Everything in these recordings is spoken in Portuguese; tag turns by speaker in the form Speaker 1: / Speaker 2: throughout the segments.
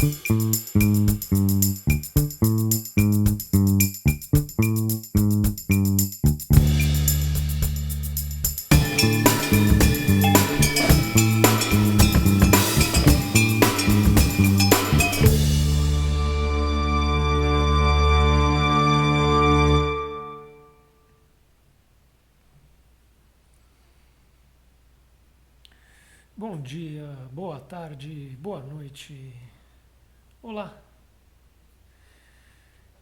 Speaker 1: Bom dia, boa tarde, boa noite. Olá,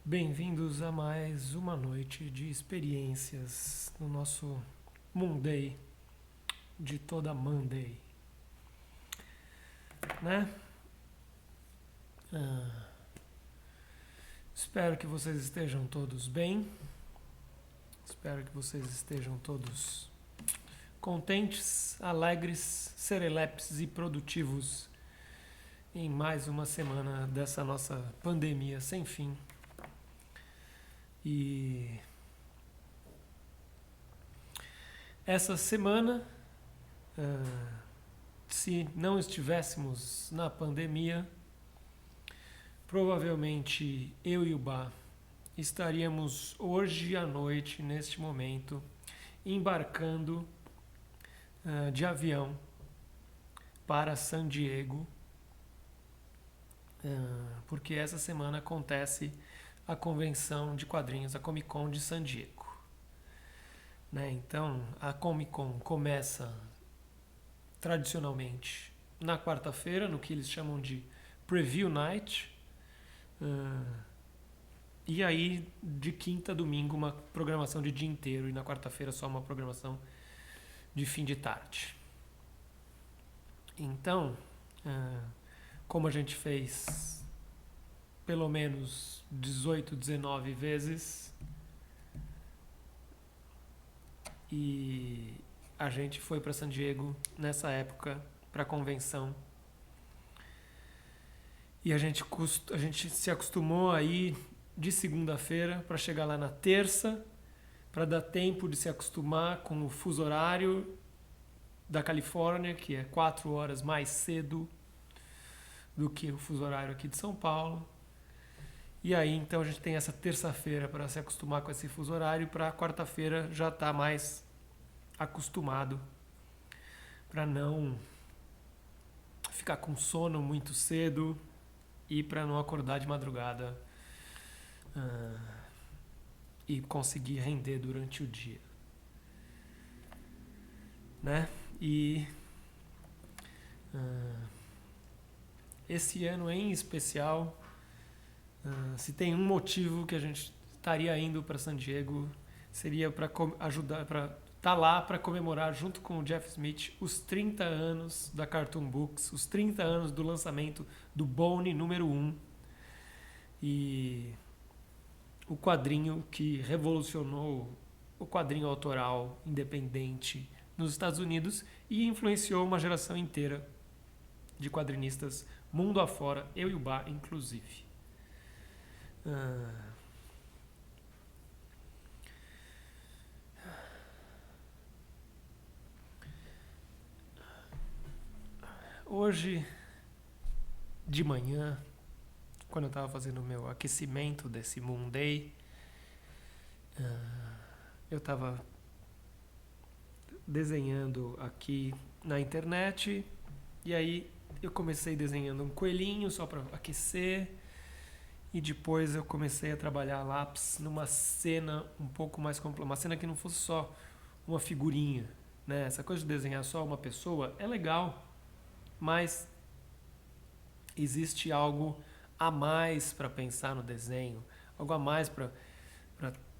Speaker 1: bem-vindos a mais uma noite de experiências no nosso Monday de toda Monday, né? Espero que vocês estejam todos bem, espero que vocês estejam todos contentes, alegres, serelepes e produtivos em mais uma semana dessa nossa pandemia sem fim. E essa semana, se não estivéssemos na pandemia, provavelmente eu e o Bá estaríamos hoje à noite, neste momento, embarcando de avião para San Diego, porque essa semana acontece a convenção de quadrinhos, a Comic Con de San Diego. Né? Então, a Comic Con começa tradicionalmente na quarta-feira, no que eles chamam de Preview Night, e aí de quinta a domingo uma programação de dia inteiro e na quarta-feira só uma programação de fim de tarde. Então, como a gente fez pelo menos 18, 19 vezes, e a gente foi para San Diego nessa época para a convenção. E a gente se acostumou aí de segunda-feira para chegar lá na terça, para dar tempo de se acostumar com o fuso horário da Califórnia, que é 4 horas mais cedo do que o fuso horário aqui de São Paulo. E aí, então, a gente tem essa terça-feira para se acostumar com esse fuso horário, para quarta-feira já estar mais acostumado, para não ficar com sono muito cedo e para não acordar de madrugada e conseguir render durante o dia, né? E esse ano em especial, se tem um motivo que a gente estaria indo para San Diego, seria para ajudar, para estar lá para comemorar junto com o Jeff Smith os 30 anos da Cartoon Books, os 30 anos do lançamento do Bone número 1 e o quadrinho que revolucionou o quadrinho autoral independente nos Estados Unidos e influenciou uma geração inteira de quadrinistas mundo afora, eu e o Bá inclusive. Hoje de manhã, quando eu estava fazendo o meu aquecimento desse Monday, eu estava desenhando aqui na internet e aí eu comecei desenhando um coelhinho só para aquecer e depois eu comecei a trabalhar lápis numa cena um pouco mais complexa, uma cena que não fosse só uma figurinha, né? Essa coisa de desenhar só uma pessoa é legal, mas existe algo a mais para pensar no desenho, algo a mais para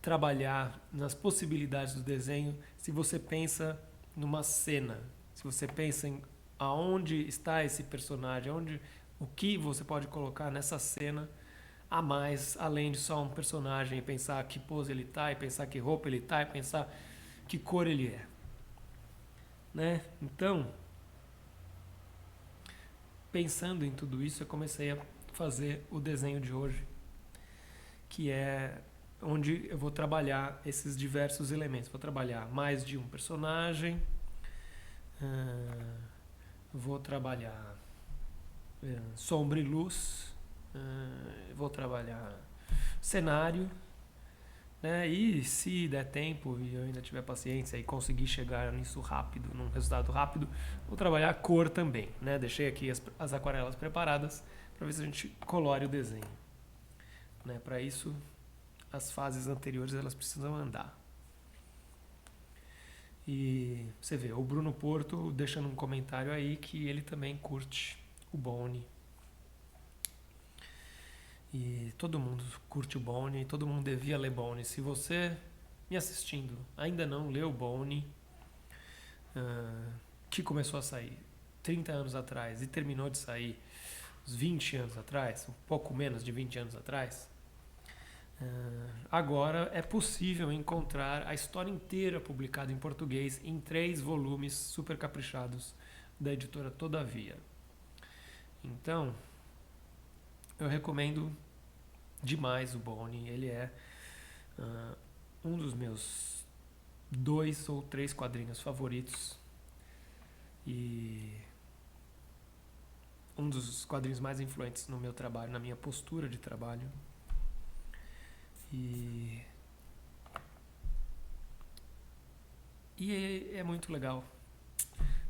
Speaker 1: trabalhar nas possibilidades do desenho se você pensa numa cena, se você pensa em aonde está esse personagem, o que você pode colocar nessa cena a mais, além de só um personagem, e pensar que pose ele tá, e pensar que roupa ele tá, e pensar que cor ele é, né? Então, pensando em tudo isso, eu comecei a fazer o desenho de hoje, que é onde eu vou trabalhar esses diversos elementos. Vou trabalhar mais de um personagem, vou trabalhar sombra e luz, vou trabalhar cenário, né? E se der tempo e eu ainda tiver paciência e conseguir chegar nisso rápido, num resultado rápido, vou trabalhar a cor também, né? Deixei aqui as aquarelas preparadas para ver se a gente colore o desenho, né? Para isso, as fases anteriores elas precisam andar. E você vê, o Bruno Porto deixando um comentário aí que ele também curte o Boni. E todo mundo curte o Boni, todo mundo devia ler Boni. Se você me assistindo ainda não leu o Boni, que começou a sair 30 anos atrás e terminou de sair uns 20 anos atrás, um pouco menos de 20 anos atrás, agora é possível encontrar a história inteira publicada em português em 3 volumes super caprichados da editora Todavia. Então, eu recomendo demais o Boni. Ele é um dos meus 2 ou 3 quadrinhos favoritos e um dos quadrinhos mais influentes no meu trabalho, na minha postura de trabalho. E é muito legal.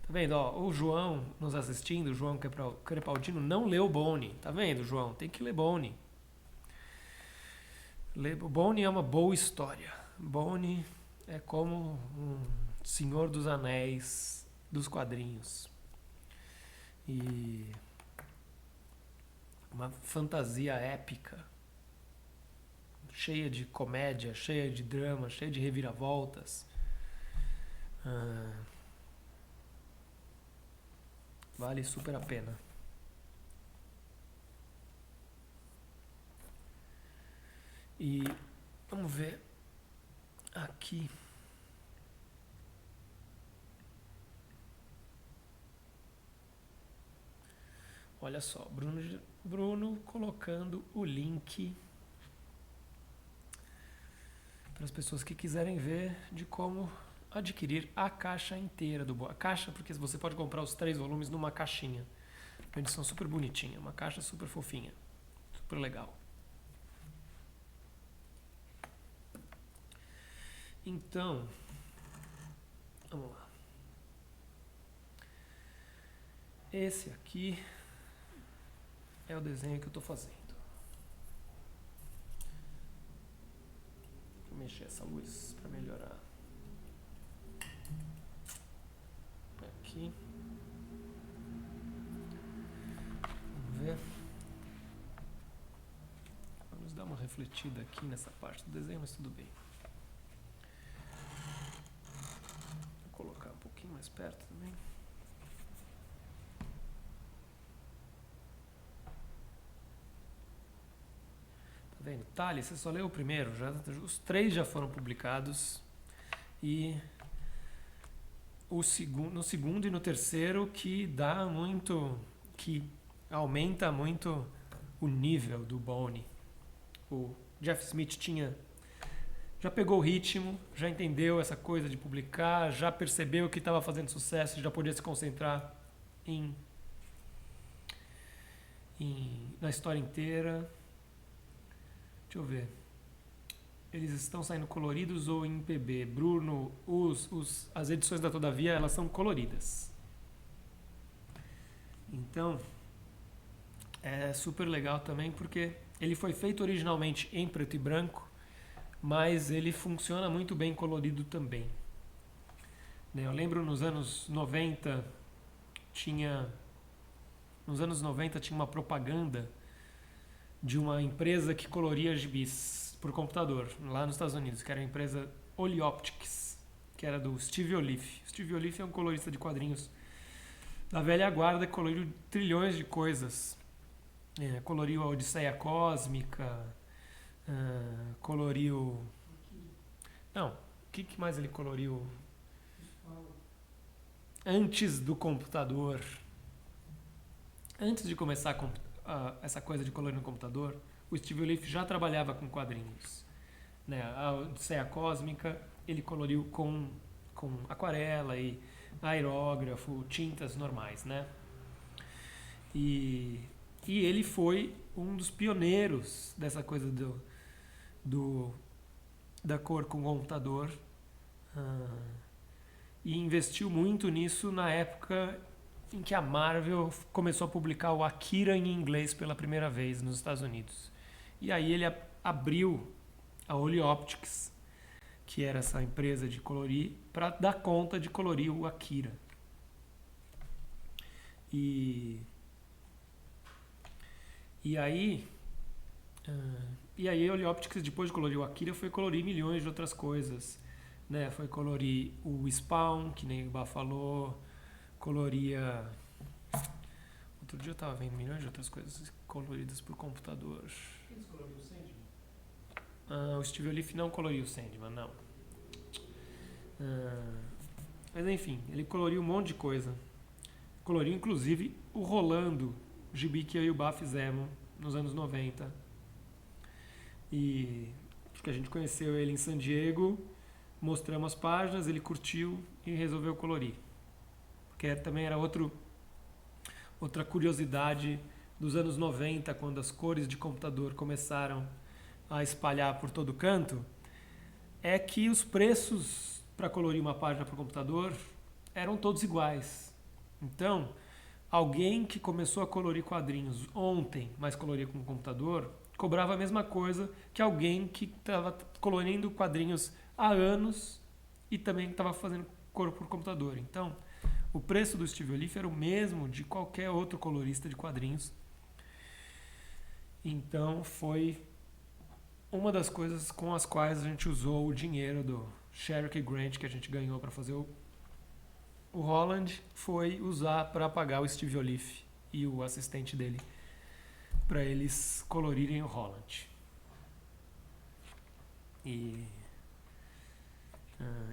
Speaker 1: Tá vendo? Ó, o João nos assistindo, o João Crepaldino, não leu Boni. Tá vendo, João? Tem que ler Boni. Boni é uma boa história. Boni é como um Senhor dos Anéis dos quadrinhos. E uma fantasia épica, cheia de comédia, cheia de drama, cheia de reviravoltas. Vale super a pena. E vamos ver aqui. Olha só, Bruno colocando o link para as pessoas que quiserem ver de como adquirir a caixa inteira do Boni. A caixa, porque você pode comprar os 3 volumes numa caixinha. Uma edição super bonitinha, uma caixa super fofinha, super legal. Então, vamos lá. Esse aqui é o desenho que eu estou fazendo. Vou mexer essa luz para melhorar. Aqui. Vamos ver. Vamos dar uma refletida aqui nessa parte do desenho, mas tudo bem. Vou colocar um pouquinho mais perto também. Tá vendo? Thales, você só leu o primeiro, os 3 já foram publicados. E no segundo e no terceiro que aumenta muito o nível do Boni. O Jeff Smith já pegou o ritmo, já entendeu essa coisa de publicar, já percebeu que estava fazendo sucesso, já podia se concentrar na história inteira. Deixa eu ver. Eles estão saindo coloridos ou em PB? Bruno, as edições da Todavia, elas são coloridas. Então, é super legal também porque ele foi feito originalmente em preto e branco, mas ele funciona muito bem colorido também. Eu lembro nos anos 90 tinha uma propaganda de uma empresa que coloria gibis por computador, lá nos Estados Unidos, que era a empresa Optics, que era do Steve Oliff. Steve Oliff é um colorista de quadrinhos da velha guarda que coloriu trilhões de coisas. Coloriu a Odisseia Cósmica, coloriu... Não, o que mais ele coloriu? Antes do computador. Antes de começar essa coisa de colorir no computador, o Steve Oliff já trabalhava com quadrinhos. A Odisseia Cósmica ele coloriu com aquarela e aerógrafo, tintas normais, né? E E ele foi um dos pioneiros dessa coisa do da cor com computador. Ah, e investiu muito nisso na época em que a Marvel começou a publicar o Akira em inglês pela primeira vez nos Estados Unidos. E aí ele abriu a Optics, que era essa empresa de colorir, para dar conta de colorir o Akira. E, e aí a Optics, depois de colorir o Akira, foi colorir milhões de outras coisas. Né? Foi colorir o Spawn, que nem o Bá falou, coloria... Outro dia eu tava vendo milhões de outras coisas coloridas por computador. Eles coloriam o Sandman? O Steve Oliff não coloriu o Sandman, não. Mas enfim, ele coloriu um monte de coisa. Coloriu inclusive o Rolando, o gibi que eu e o Bá fizemos nos anos 90. E porque a gente conheceu ele em San Diego, mostramos as páginas, ele curtiu e resolveu colorir. Porque também era outra curiosidade dos anos 90, quando as cores de computador começaram a espalhar por todo canto, é que os preços para colorir uma página para o computador eram todos iguais. Então, alguém que começou a colorir quadrinhos ontem, mas coloria com o computador, cobrava a mesma coisa que alguém que estava colorindo quadrinhos há anos e também estava fazendo cor por computador. Então, o preço do Steve Oliff era o mesmo de qualquer outro colorista de quadrinhos. Então, foi uma das coisas com as quais a gente usou o dinheiro do Sherrick Grant que a gente ganhou para fazer o Holland, foi usar para pagar o Steve Oliff e o assistente dele para eles colorirem o Holland.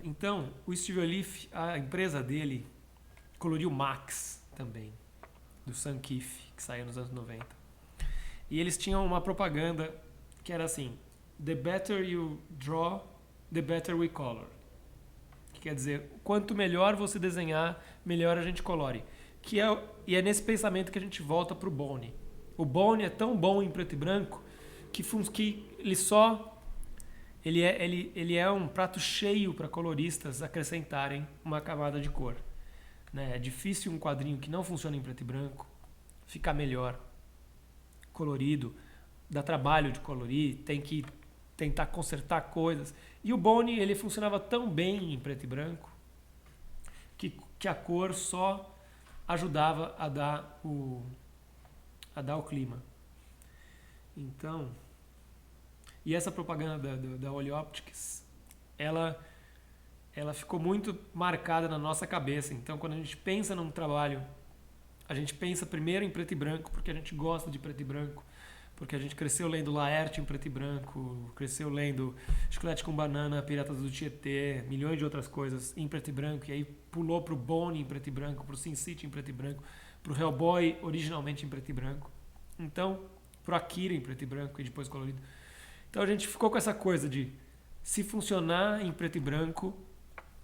Speaker 1: Então, o Steve Oliff, a empresa dele, coloriu Max também, do Sam Keefe, que saiu nos anos 90. E eles tinham uma propaganda que era assim: The better you draw, the better we color. Que quer dizer, quanto melhor você desenhar, melhor a gente colore. E é nesse pensamento que a gente volta pro Bone. O Bone é tão bom em preto e branco que ele é um prato cheio para coloristas acrescentarem uma camada de cor. Né? É difícil um quadrinho que não funciona em preto e branco ficar melhor colorido, dá trabalho de colorir, tem que tentar consertar coisas. E o Bone, ele funcionava tão bem em preto e branco que a cor só ajudava a dar o clima. Então, e essa propaganda da Optics, ela ficou muito marcada na nossa cabeça. Então, quando a gente pensa num trabalho, a gente pensa primeiro em preto e branco, porque a gente gosta de preto e branco, porque a gente cresceu lendo Laerte em preto e branco, cresceu lendo Chiclete com Banana, Piratas do Tietê, milhões de outras coisas em preto e branco, e aí pulou pro Bone em preto e branco, pro Sin City em preto e branco, pro Hellboy originalmente em preto e branco, então pro Akira em preto e branco e depois colorido. Então a gente ficou com essa coisa de se funcionar em preto e branco,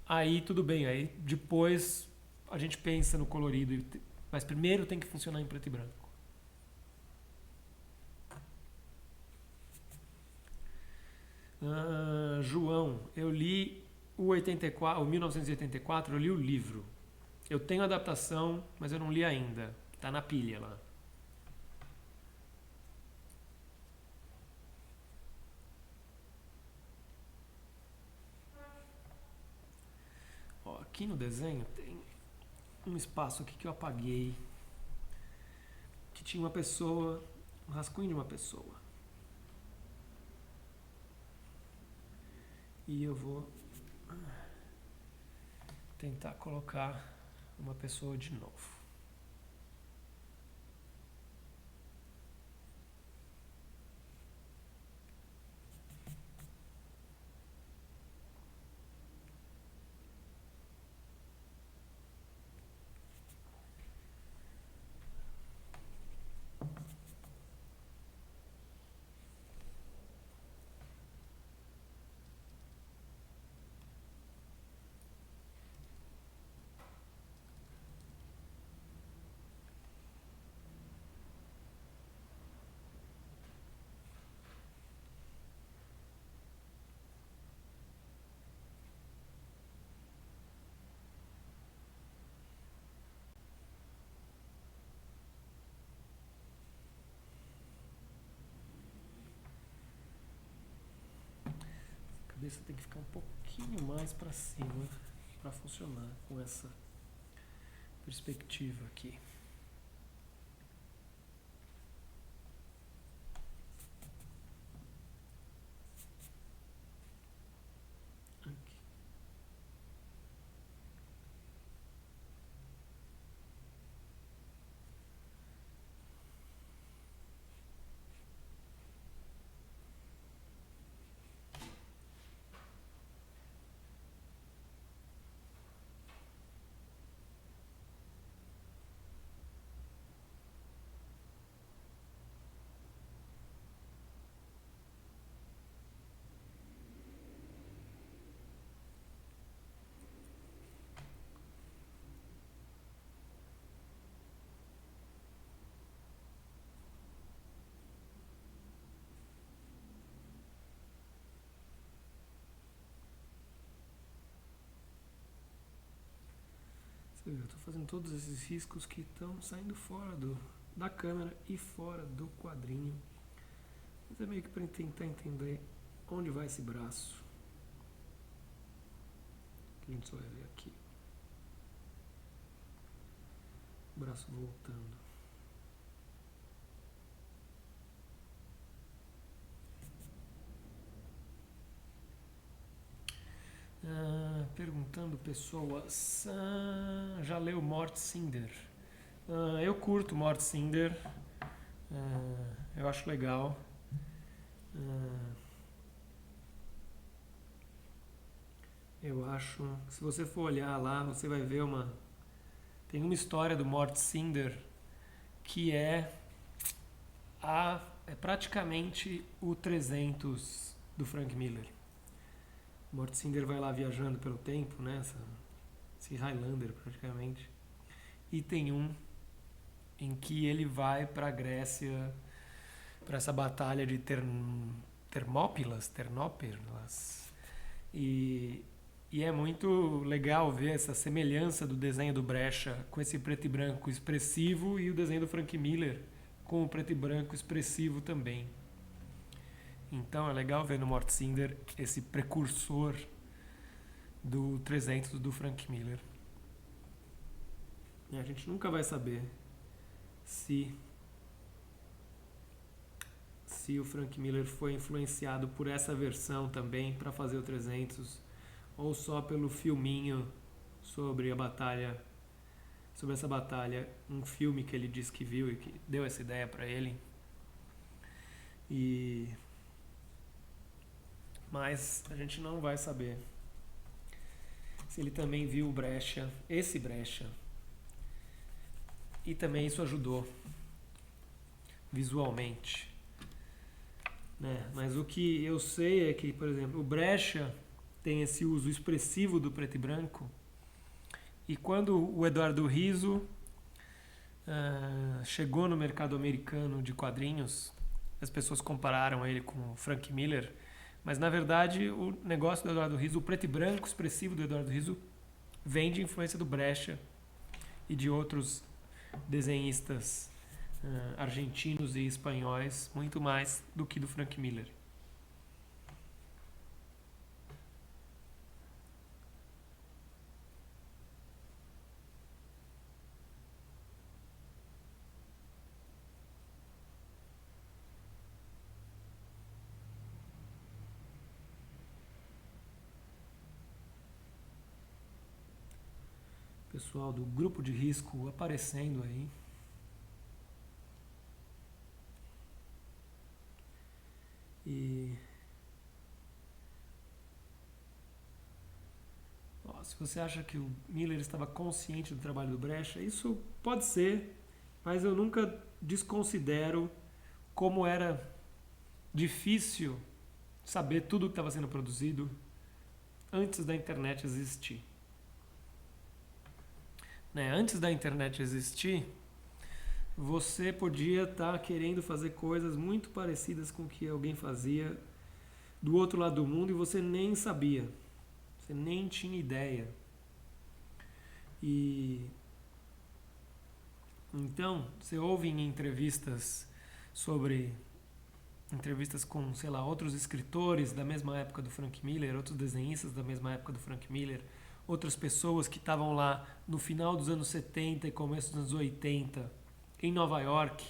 Speaker 1: aí tudo bem, aí depois a gente pensa no colorido, mas primeiro tem que funcionar em preto e branco. João, eu li o 1984, eu li o livro. Eu tenho a adaptação, mas eu não li ainda. Tá na pilha lá. Ó, aqui no desenho tem um espaço aqui que eu apaguei, que tinha uma pessoa, um rascunho de uma pessoa. E eu vou tentar colocar uma pessoa de novo. cabeça tem que ficar um pouquinho mais para cima para funcionar com essa perspectiva aqui. Eu estou fazendo todos esses riscos que estão saindo fora da câmera e fora do quadrinho. Mas é meio que para tentar entender onde vai esse braço. Que a gente só vai ver aqui. O braço voltando. Perguntando pessoas. Já leu Mort Cinder? Eu curto Mort Cinder. Eu acho legal. Eu acho que se você for olhar lá, você vai ver tem uma história do Mort Cinder que é praticamente o 300 do Frank Miller. Mort Cinder vai lá viajando pelo tempo, né? Esse Highlander praticamente. E tem um em que ele vai para a Grécia, para essa batalha de Ternópilas. E é muito legal ver essa semelhança do desenho do Brecha com esse preto e branco expressivo e o desenho do Frank Miller com o preto e branco expressivo também. Então é legal ver no Mort Cinder esse precursor do 300 do Frank Miller. E a gente nunca vai saber se o Frank Miller foi influenciado por essa versão também para fazer o 300 ou só pelo filminho sobre essa batalha, um filme que ele disse que viu e que deu essa ideia para ele. Mas a gente não vai saber se ele também viu o Brecha, esse Brecha, e também isso ajudou visualmente, né? Mas o que eu sei é que, por exemplo, o Brecha tem esse uso expressivo do preto e branco, e quando o Eduardo Rizzo chegou no mercado americano de quadrinhos, as pessoas compararam ele com o Frank Miller, mas na verdade o negócio do Eduardo Rizzo, o preto e branco expressivo do Eduardo Rizzo, vem de influência do Brecha e de outros desenhistas argentinos e espanhóis, muito mais do que do Frank Miller. Pessoal do grupo de risco aparecendo aí. E se você acha que o Miller estava consciente do trabalho do Brecha, isso pode ser, mas eu nunca desconsidero como era difícil saber tudo o que estava sendo produzido antes da internet existir. Né? Antes da internet existir, você podia estar querendo fazer coisas muito parecidas com o que alguém fazia do outro lado do mundo e você nem sabia. Você nem tinha ideia. E então, você ouve em entrevistas sobre entrevistas com, sei lá, outros escritores da mesma época do Frank Miller, outros desenhistas da mesma época do Frank Miller, outras pessoas que estavam lá no final dos anos 70 e começo dos anos 80 em Nova York,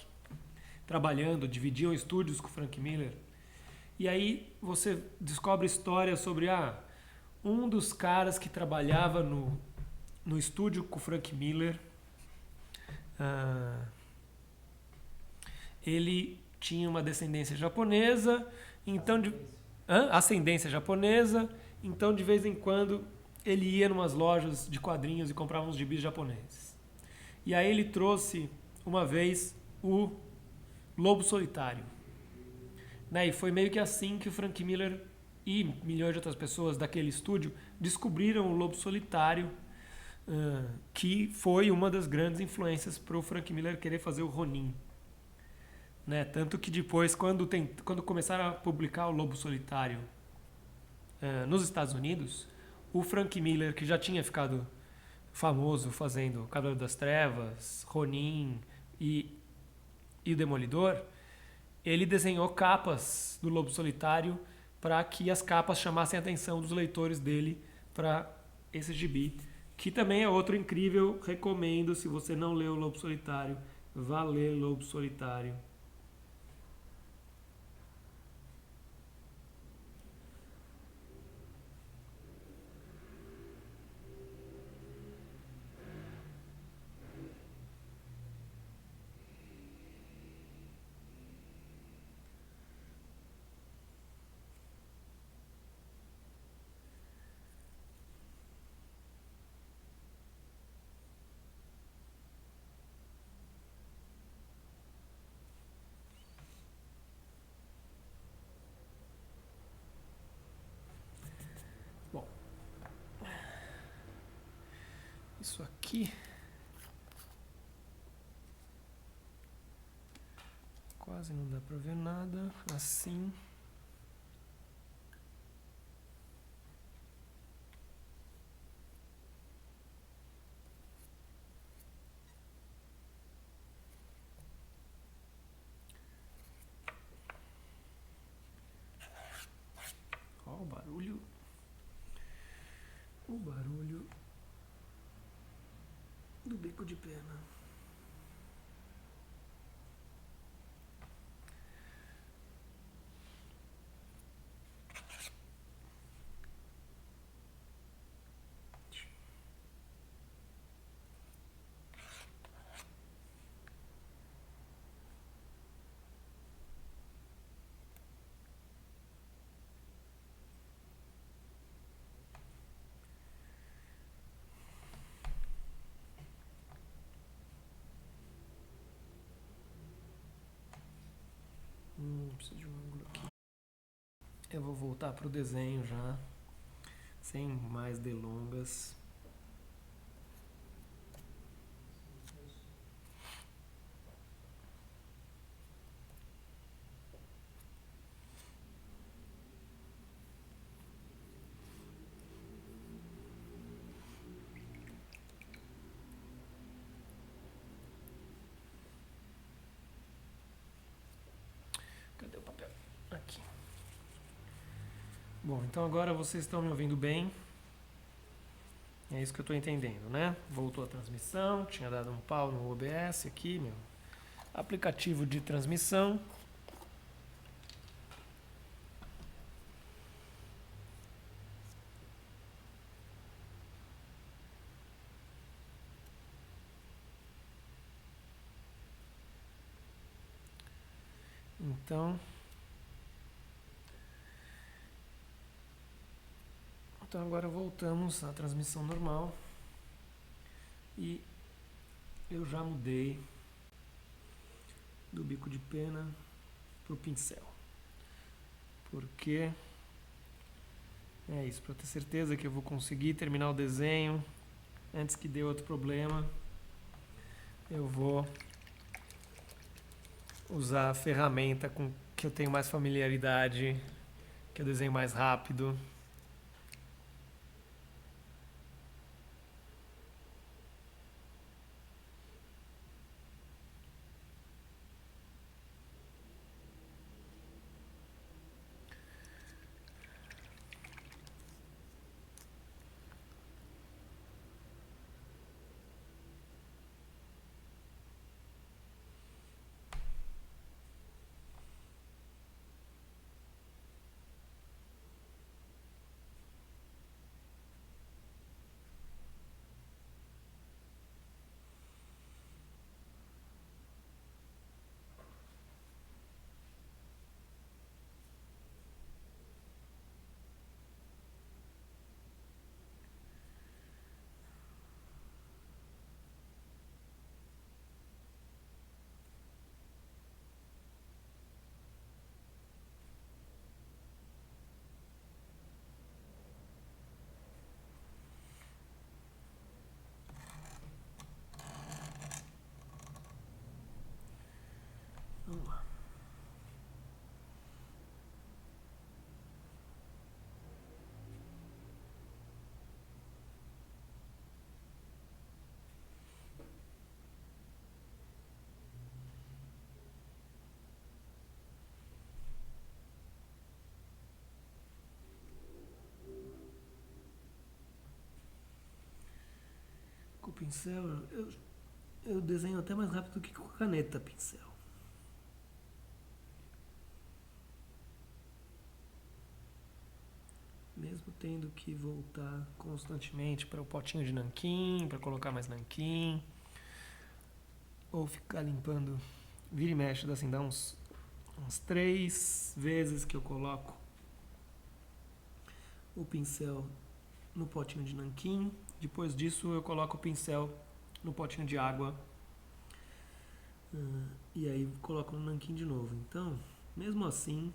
Speaker 1: trabalhando, dividiam estúdios com o Frank Miller. E aí você descobre histórias sobre um dos caras que trabalhava no estúdio com o Frank Miller, ele tinha uma descendência japonesa, então ascendência japonesa, então de vez em quando ele ia em umas lojas de quadrinhos e comprava uns gibis japoneses. E aí ele trouxe uma vez o Lobo Solitário. Né? E foi meio que assim que o Frank Miller e milhões de outras pessoas daquele estúdio descobriram o Lobo Solitário, que foi uma das grandes influências para o Frank Miller querer fazer o Ronin. Né? Tanto que depois, quando começaram a publicar o Lobo Solitário nos Estados Unidos, o Frank Miller, que já tinha ficado famoso fazendo Cavaleiro das Trevas, Ronin e o Demolidor, ele desenhou capas do Lobo Solitário para que as capas chamassem a atenção dos leitores dele para esse gibi, que também é outro incrível, recomendo, se você não leu o Lobo Solitário, vá ler Lobo Solitário. Bom, isso aqui quase não dá pra ver nada, assim. Ó, o barulho do bico de pena. Preciso de um ângulo aqui. Eu vou voltar pro desenho já, sem mais delongas. Cadê o papel? Aqui. Bom, então agora vocês estão me ouvindo bem. É isso que eu estou entendendo, né? Voltou a transmissão, tinha dado um pau no OBS aqui, meu aplicativo de transmissão. Então agora voltamos à transmissão normal e eu já mudei do bico de pena pro pincel, porque é isso, para ter certeza que eu vou conseguir terminar o desenho antes que dê outro problema, eu vou usar a ferramenta com que eu tenho mais familiaridade, que eu desenho mais rápido. Com o pincel, eu desenho até mais rápido que com caneta pincel. Mesmo tendo que voltar constantemente para o potinho de nanquim, para colocar mais nanquim. Ou ficar limpando, vira e mexe, assim, dá uns 3 vezes que eu coloco o pincel no potinho de nanquim. Depois disso eu coloco o pincel no potinho de água. E aí coloco no nanquim de novo. Então, mesmo assim,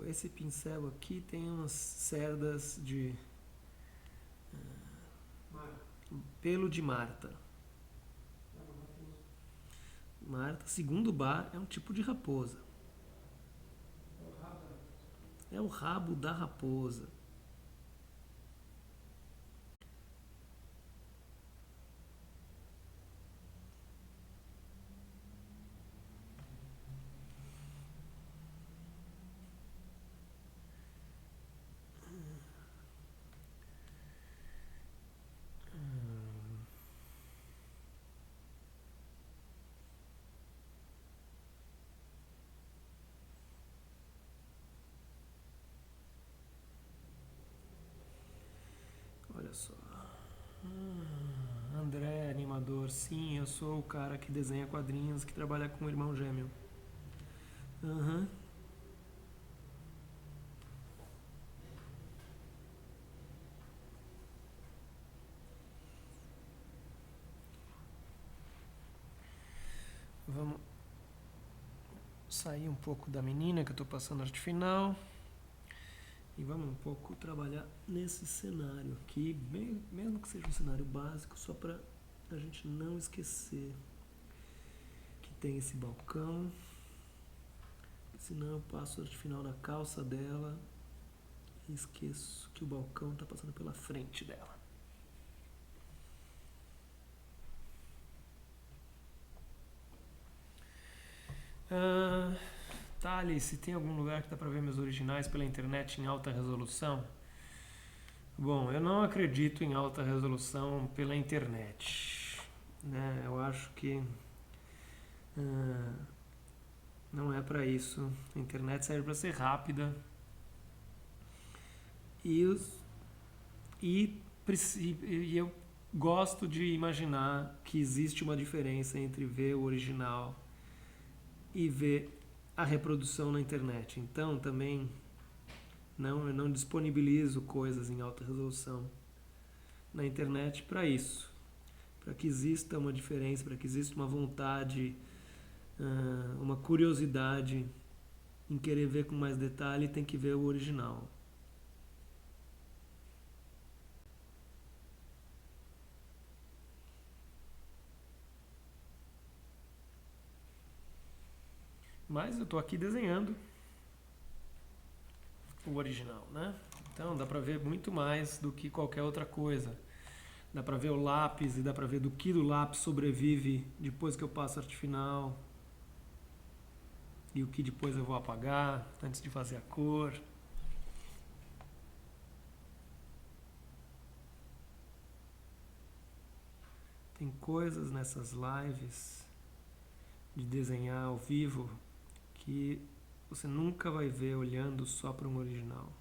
Speaker 1: esse pincel aqui tem umas cerdas de pelo de Marta. Marta, segundo Bach, é um tipo de raposa. É o rabo da raposa. Olha só. André, animador. Sim, eu sou o cara que desenha quadrinhos, que trabalha com o irmão gêmeo. Aham. Vamos sair um pouco da menina que eu estou passando arte final e vamos um pouco trabalhar nesse cenário aqui, mesmo que seja um cenário básico, só para a gente não esquecer que tem esse balcão, senão eu passo arte final na calça dela e esqueço que o balcão está passando pela frente dela. Tá, Alice, tem algum lugar que dá pra ver meus originais pela internet em alta resolução? Bom, eu não acredito em alta resolução pela internet, né? Eu acho que não é pra isso. A internet serve pra ser rápida e, e eu gosto de imaginar que existe uma diferença entre ver o original e ver a reprodução na internet. Então, também eu não disponibilizo coisas em alta resolução na internet para isso. Para que exista uma diferença, para que exista uma vontade, uma curiosidade em querer ver com mais detalhe, tem que ver o original. Mas eu estou aqui desenhando o original, né? Então dá pra ver muito mais do que qualquer outra coisa. Dá pra ver o lápis e dá pra ver do que do lápis sobrevive depois que eu passo a arte final. E o que depois eu vou apagar antes de fazer a cor. Tem coisas nessas lives de desenhar ao vivo que você nunca vai ver olhando só para um original.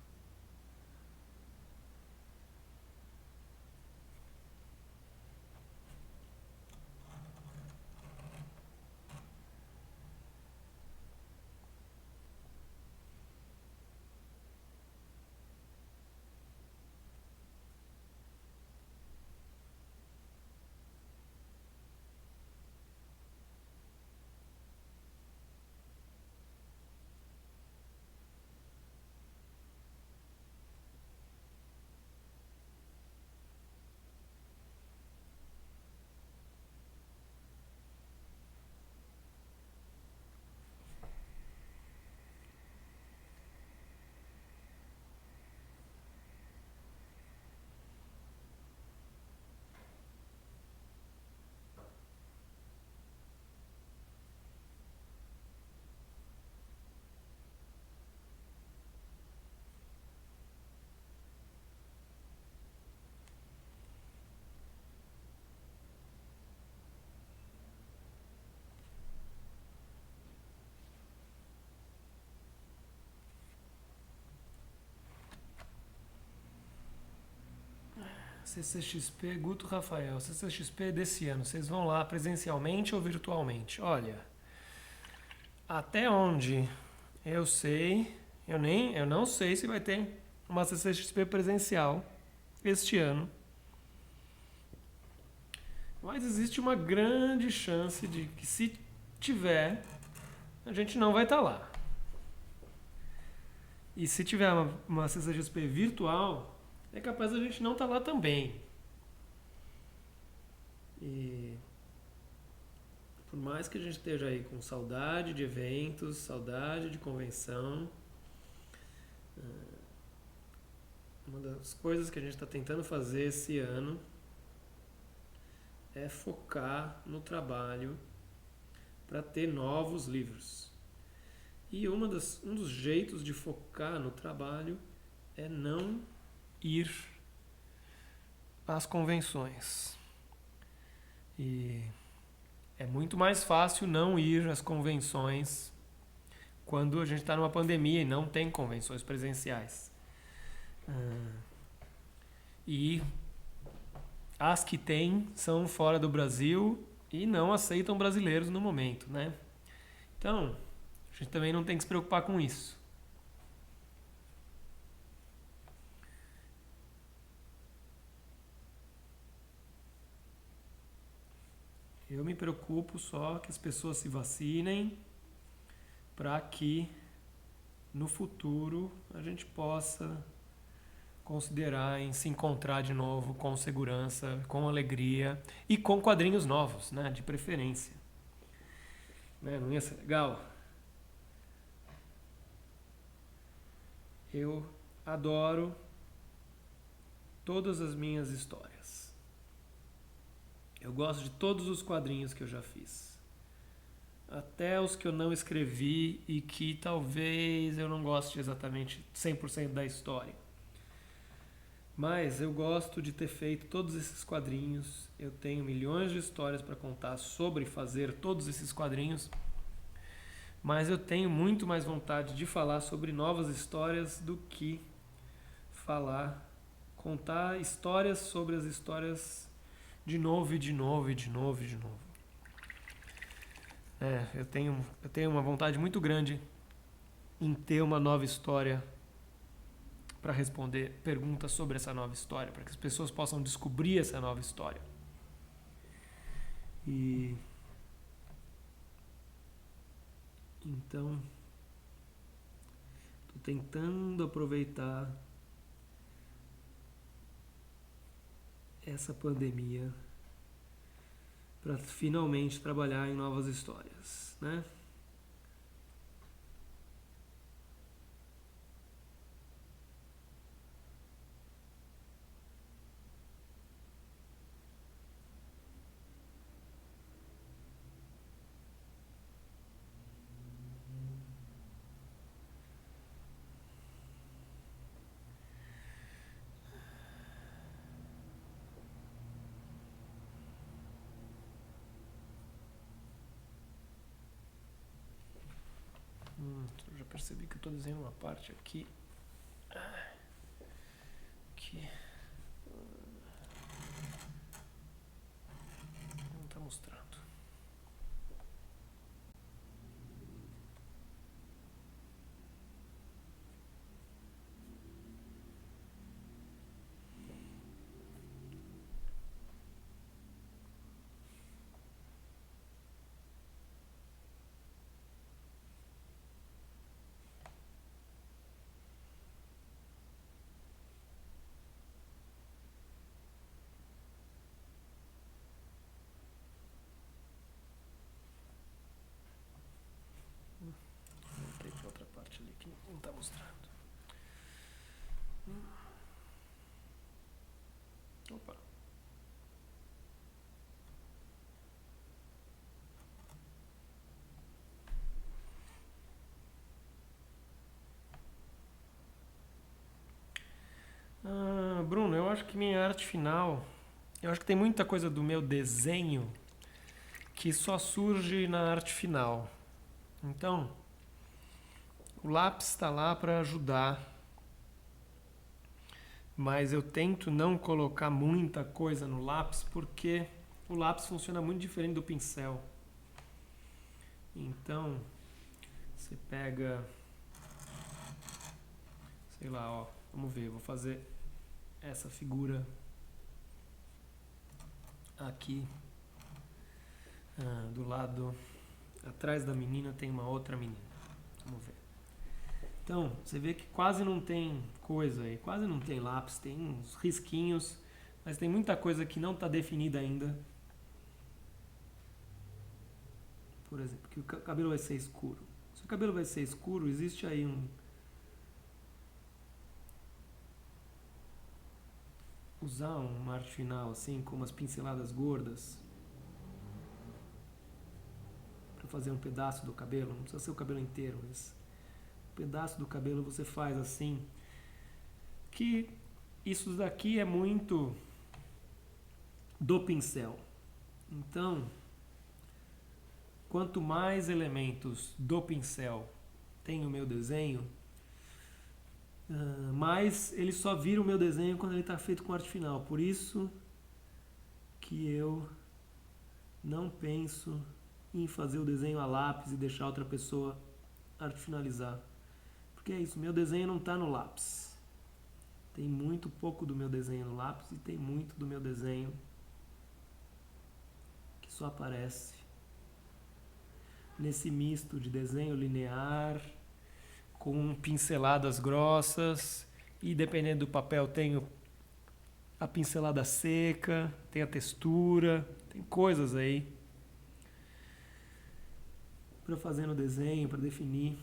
Speaker 1: CCXP, Guto Rafael, CCXP desse ano, vocês vão lá presencialmente ou virtualmente? Olha, até onde eu sei, eu não sei se vai ter uma CCXP presencial este ano. Mas existe uma grande chance de que, se tiver, a gente não vai estar lá. E se tiver uma CCXP virtual, é capaz a gente não estar lá também. E por mais que a gente esteja aí com saudade de eventos, saudade de convenção, uma das coisas que a gente está tentando fazer esse ano é focar no trabalho para ter novos livros. E um dos jeitos de focar no trabalho é não ir às convenções. E é muito mais fácil não ir às convenções quando a gente está numa pandemia e não tem convenções presenciais. E as que tem são fora do Brasil e não aceitam brasileiros no momento, né? Então, a gente também não tem que se preocupar com isso. Eu me preocupo só que as pessoas se vacinem para que no futuro a gente possa considerar em se encontrar de novo com segurança, com alegria e com quadrinhos novos, né, de preferência. Né, não ia ser legal? Eu adoro todas as minhas histórias. Eu gosto de todos os quadrinhos que eu já fiz. Até os que eu não escrevi e que talvez eu não goste exatamente 100% da história. Mas eu gosto de ter feito todos esses quadrinhos. Eu tenho milhões de histórias para contar sobre fazer todos esses quadrinhos. Mas eu tenho muito mais vontade de falar sobre novas histórias do que contar histórias sobre as histórias de novo e de novo e de novo e de novo. Eu tenho uma vontade muito grande em ter uma nova história para responder perguntas sobre essa nova história, para que as pessoas possam descobrir essa nova história. E então, estou tentando aproveitar essa pandemia para finalmente trabalhar em novas histórias, né? Eu já percebi que eu estou desenhando uma parte aqui que não está mostrando. Tem outra parte ali que não está mostrando. Opa. Bruno, eu acho que minha arte final, eu acho que tem muita coisa do meu desenho que só surge na arte final. Então, o lápis está lá para ajudar Mas eu tento não colocar muita coisa no lápis porque o lápis funciona muito diferente do pincel. Então, você pega, sei lá, ó, vamos ver, vou fazer essa figura aqui do lado atrás da menina tem uma outra menina. Vamos ver. Então, você vê que quase não tem coisa aí, quase não tem lápis, tem uns risquinhos, mas tem muita coisa que não está definida ainda. Por exemplo, que o cabelo vai ser escuro. Se o cabelo vai ser escuro, existe aí usar uma arte final assim, com umas pinceladas gordas para fazer um pedaço do cabelo, não precisa ser o cabelo inteiro, mas um pedaço do cabelo você faz assim, que isso daqui é muito do pincel. Então, quanto mais elementos do pincel tem o meu desenho, mais ele só vira o meu desenho quando ele está feito com arte final. Por isso que eu não penso em fazer o desenho a lápis e deixar outra pessoa arte finalizar. Porque é isso, meu desenho não está no lápis. Tem muito pouco do meu desenho no lápis e tem muito do meu desenho que só aparece nesse misto de desenho linear com pinceladas grossas e dependendo do papel tem a pincelada seca, tem a textura, tem coisas aí para fazer no desenho, para definir.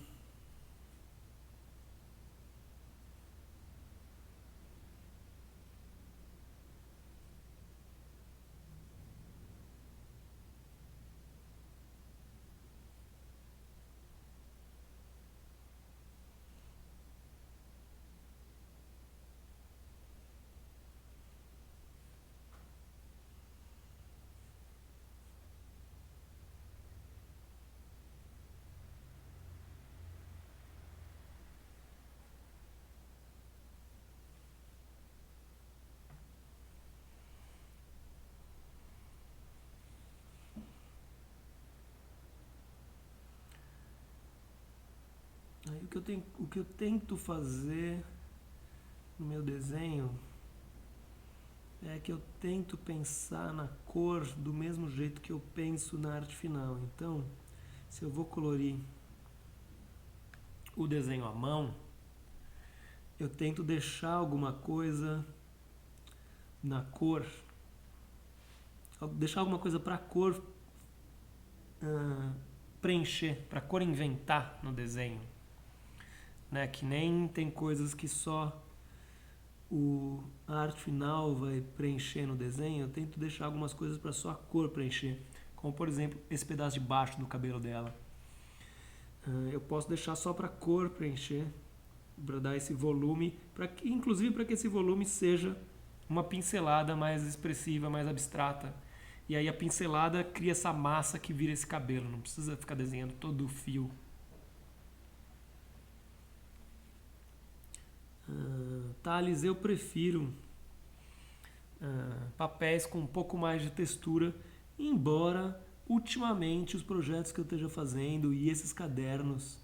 Speaker 1: Aí o que eu tento fazer no meu desenho é que eu tento pensar na cor do mesmo jeito que eu penso na arte final. Então, se eu vou colorir o desenho à mão, eu tento deixar alguma coisa na cor, deixar alguma coisa para a cor preencher, para a cor inventar no desenho. Né? Que nem tem coisas que só a arte final vai preencher no desenho, eu tento deixar algumas coisas para só a cor preencher. Como, por exemplo, esse pedaço de baixo do cabelo dela. Eu posso deixar só para a cor preencher, para dar esse volume, inclusive para que esse volume seja uma pincelada mais expressiva, mais abstrata. E aí a pincelada cria essa massa que vira esse cabelo, não precisa ficar desenhando todo o fio. Thales, eu prefiro papéis com um pouco mais de textura, embora ultimamente os projetos que eu esteja fazendo e esses cadernos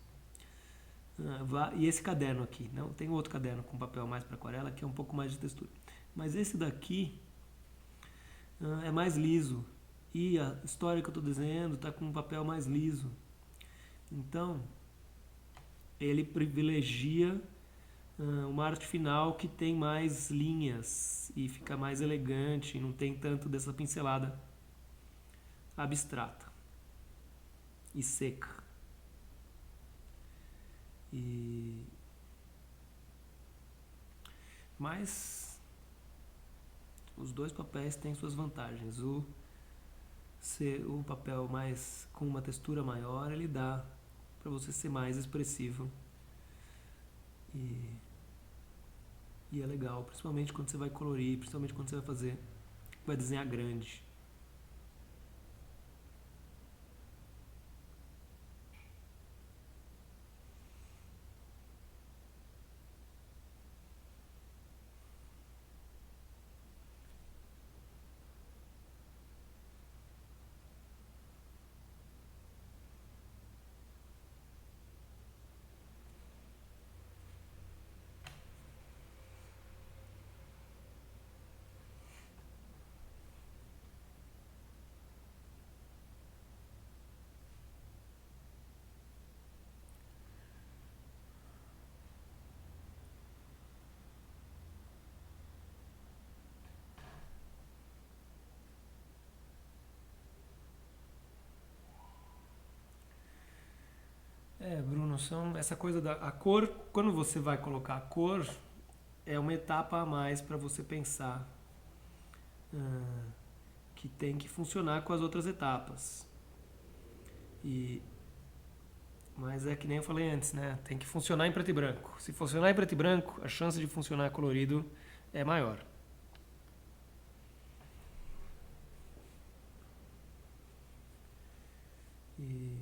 Speaker 1: e esse caderno aqui, não tem outro caderno com papel mais para aquarela que é um pouco mais de textura, mas esse daqui é mais liso e a história que eu estou desenhando está com um papel mais liso, então ele privilegia uma arte final que tem mais linhas e fica mais elegante, não tem tanto dessa pincelada abstrata e seca. Mas os dois papéis têm suas vantagens. O papel mais com uma textura maior, ele dá para você ser mais expressivo e é legal, principalmente quando você vai colorir, principalmente quando você vai desenhar grande. são essa coisa da a cor. Quando você vai colocar a cor, é uma etapa a mais para você pensar que tem que funcionar com as outras etapas. E mas é que nem eu falei antes, né? Tem que funcionar em preto e branco. Se funcionar em preto e branco, a chance de funcionar colorido é maior. E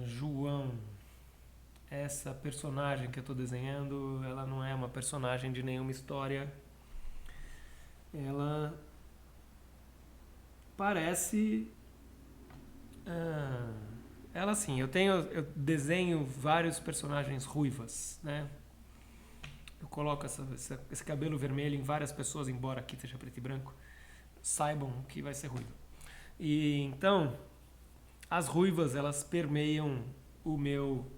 Speaker 1: João, essa personagem que eu estou desenhando, ela não é uma personagem de nenhuma história. Ela parece. Ela sim, eu desenho vários personagens ruivas, né? Eu coloco esse cabelo vermelho em várias pessoas, embora aqui seja preto e branco, saibam que vai ser ruiva. E então, as ruivas elas permeiam o meu,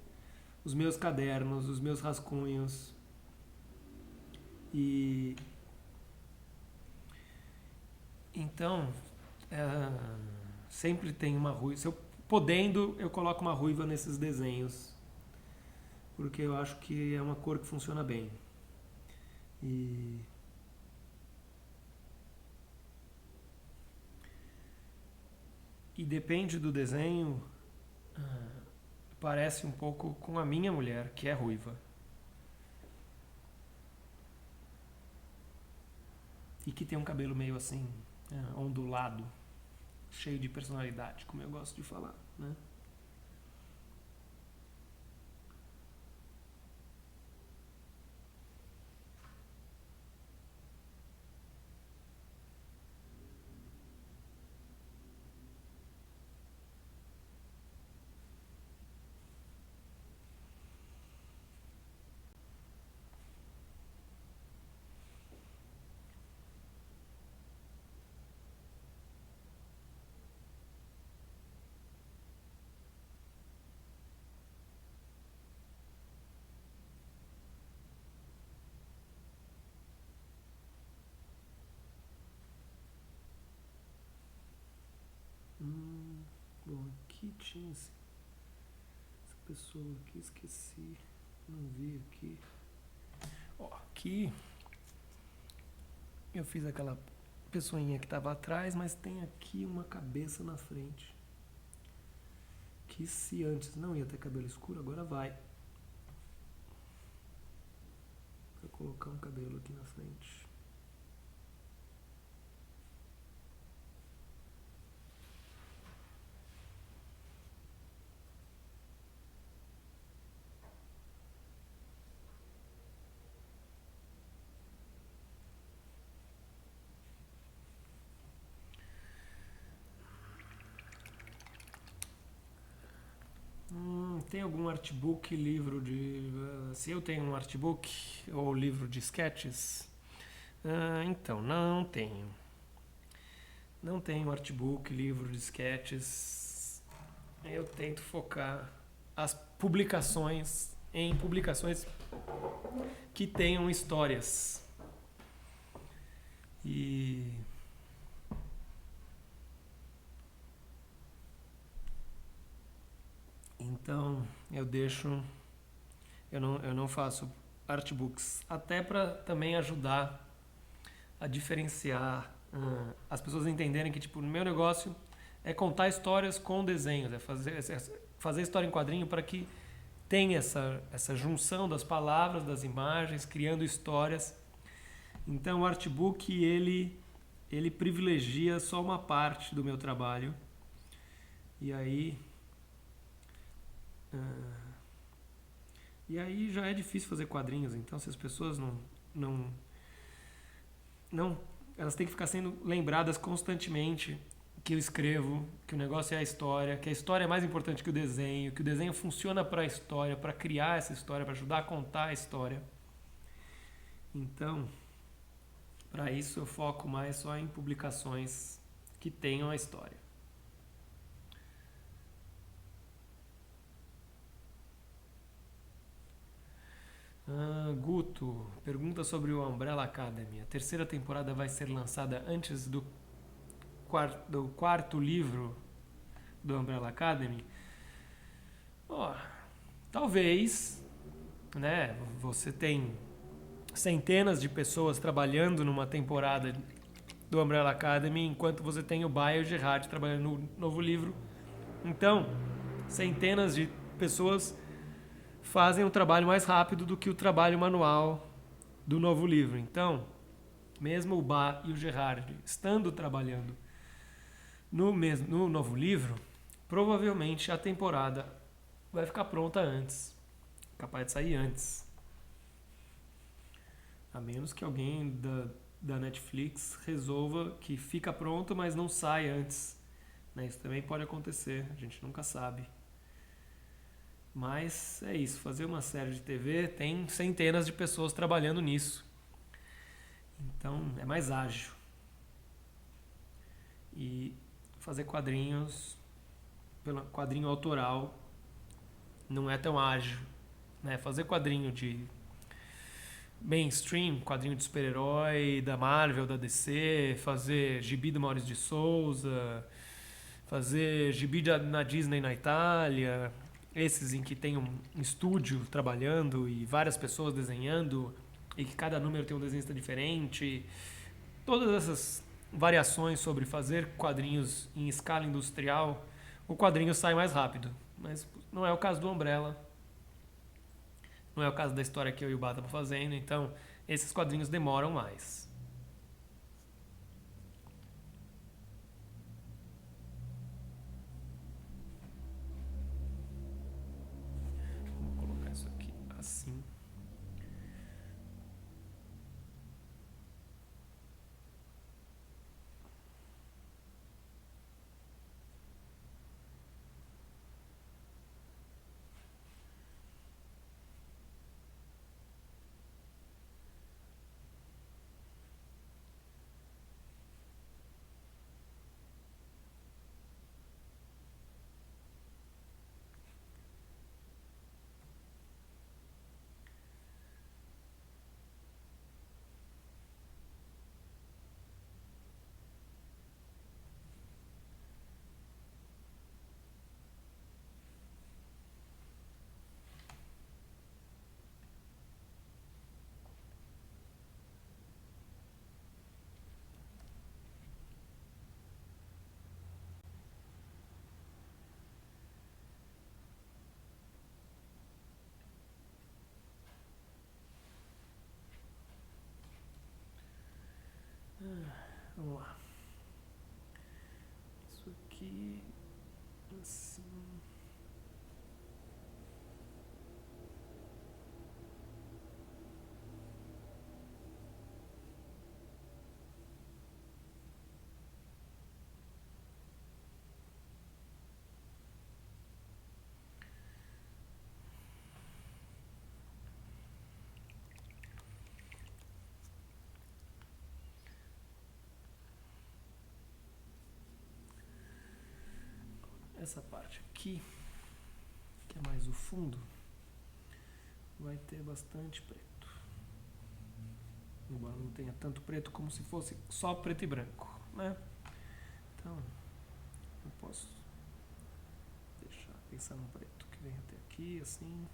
Speaker 1: os meus cadernos, os meus rascunhos. E então, sempre tem uma ruiva. Se eu podendo, eu coloco uma ruiva nesses desenhos, porque eu acho que é uma cor que funciona bem. E e depende do desenho, parece um pouco com a minha mulher, que é ruiva. E que tem um cabelo meio assim, ondulado, cheio de personalidade, como eu gosto de falar, né? Bom, aqui tinha essa pessoa aqui, esqueci, não vi aqui. Ó, aqui eu fiz aquela pessoinha que estava atrás, mas tem aqui uma cabeça na frente. Que se antes não ia ter cabelo escuro, agora vai. Vou colocar um cabelo aqui na frente. Tem algum artbook, livro de. Se eu tenho um artbook ou livro de sketches? Então, não tenho. Não tenho artbook, livro de sketches. Eu tento focar as publicações em publicações que tenham histórias. E então eu não faço artbooks, até para também ajudar a diferenciar, as pessoas entenderem que tipo, no meu negócio é contar histórias com desenhos, é fazer história em quadrinho para que tenha essa junção das palavras, das imagens, criando histórias. Então o artbook ele privilegia só uma parte do meu trabalho. E aí já é difícil fazer quadrinhos, então se as pessoas não elas têm que ficar sendo lembradas constantemente que eu escrevo, que o negócio é a história, que a história é mais importante que o desenho funciona para a história, para criar essa história, para ajudar a contar a história. Então, para isso eu foco mais só em publicações que tenham a história. Guto pergunta sobre o Umbrella Academy. A terceira temporada vai ser lançada antes do do quarto livro do Umbrella Academy, ó, talvez, né, você tem centenas de pessoas trabalhando numa temporada do Umbrella Academy, enquanto você tem o Bayer e o Gerard trabalhando no novo livro. Então, centenas de pessoas fazem um trabalho mais rápido do que o trabalho manual do novo livro. Então, mesmo o Bá e o Gerard estando trabalhando no novo livro, provavelmente a temporada vai ficar pronta antes, capaz de sair antes. A menos que alguém da Netflix resolva que fica pronto, mas não sai antes. Né? Isso também pode acontecer, a gente nunca sabe. Mas é isso, fazer uma série de TV tem centenas de pessoas trabalhando nisso. Então é mais ágil. E fazer quadrinhos, quadrinho autoral, não é tão ágil. Né? Fazer quadrinho de mainstream, quadrinho de super-herói, da Marvel, da DC, fazer gibi do Maurício de Souza, fazer gibi na Disney na Itália, esses em que tem um estúdio trabalhando e várias pessoas desenhando e que cada número tem um desenhista diferente. Todas essas variações sobre fazer quadrinhos em escala industrial, o quadrinho sai mais rápido. Mas não é o caso do Umbrella. Não é o caso da história que eu e o Bá estamos fazendo, então esses quadrinhos demoram mais. Vou colocar isso aqui assim. Vamos lá. Isso aqui assim. Essa parte aqui, que é mais o fundo, vai ter bastante preto. Embora não tenha tanto preto como se fosse só preto e branco, né? Então, eu posso pensar num preto que vem até aqui, assim.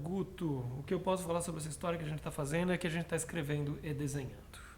Speaker 1: Guto, o que eu posso falar sobre essa história que a gente está fazendo é que a gente está escrevendo e desenhando.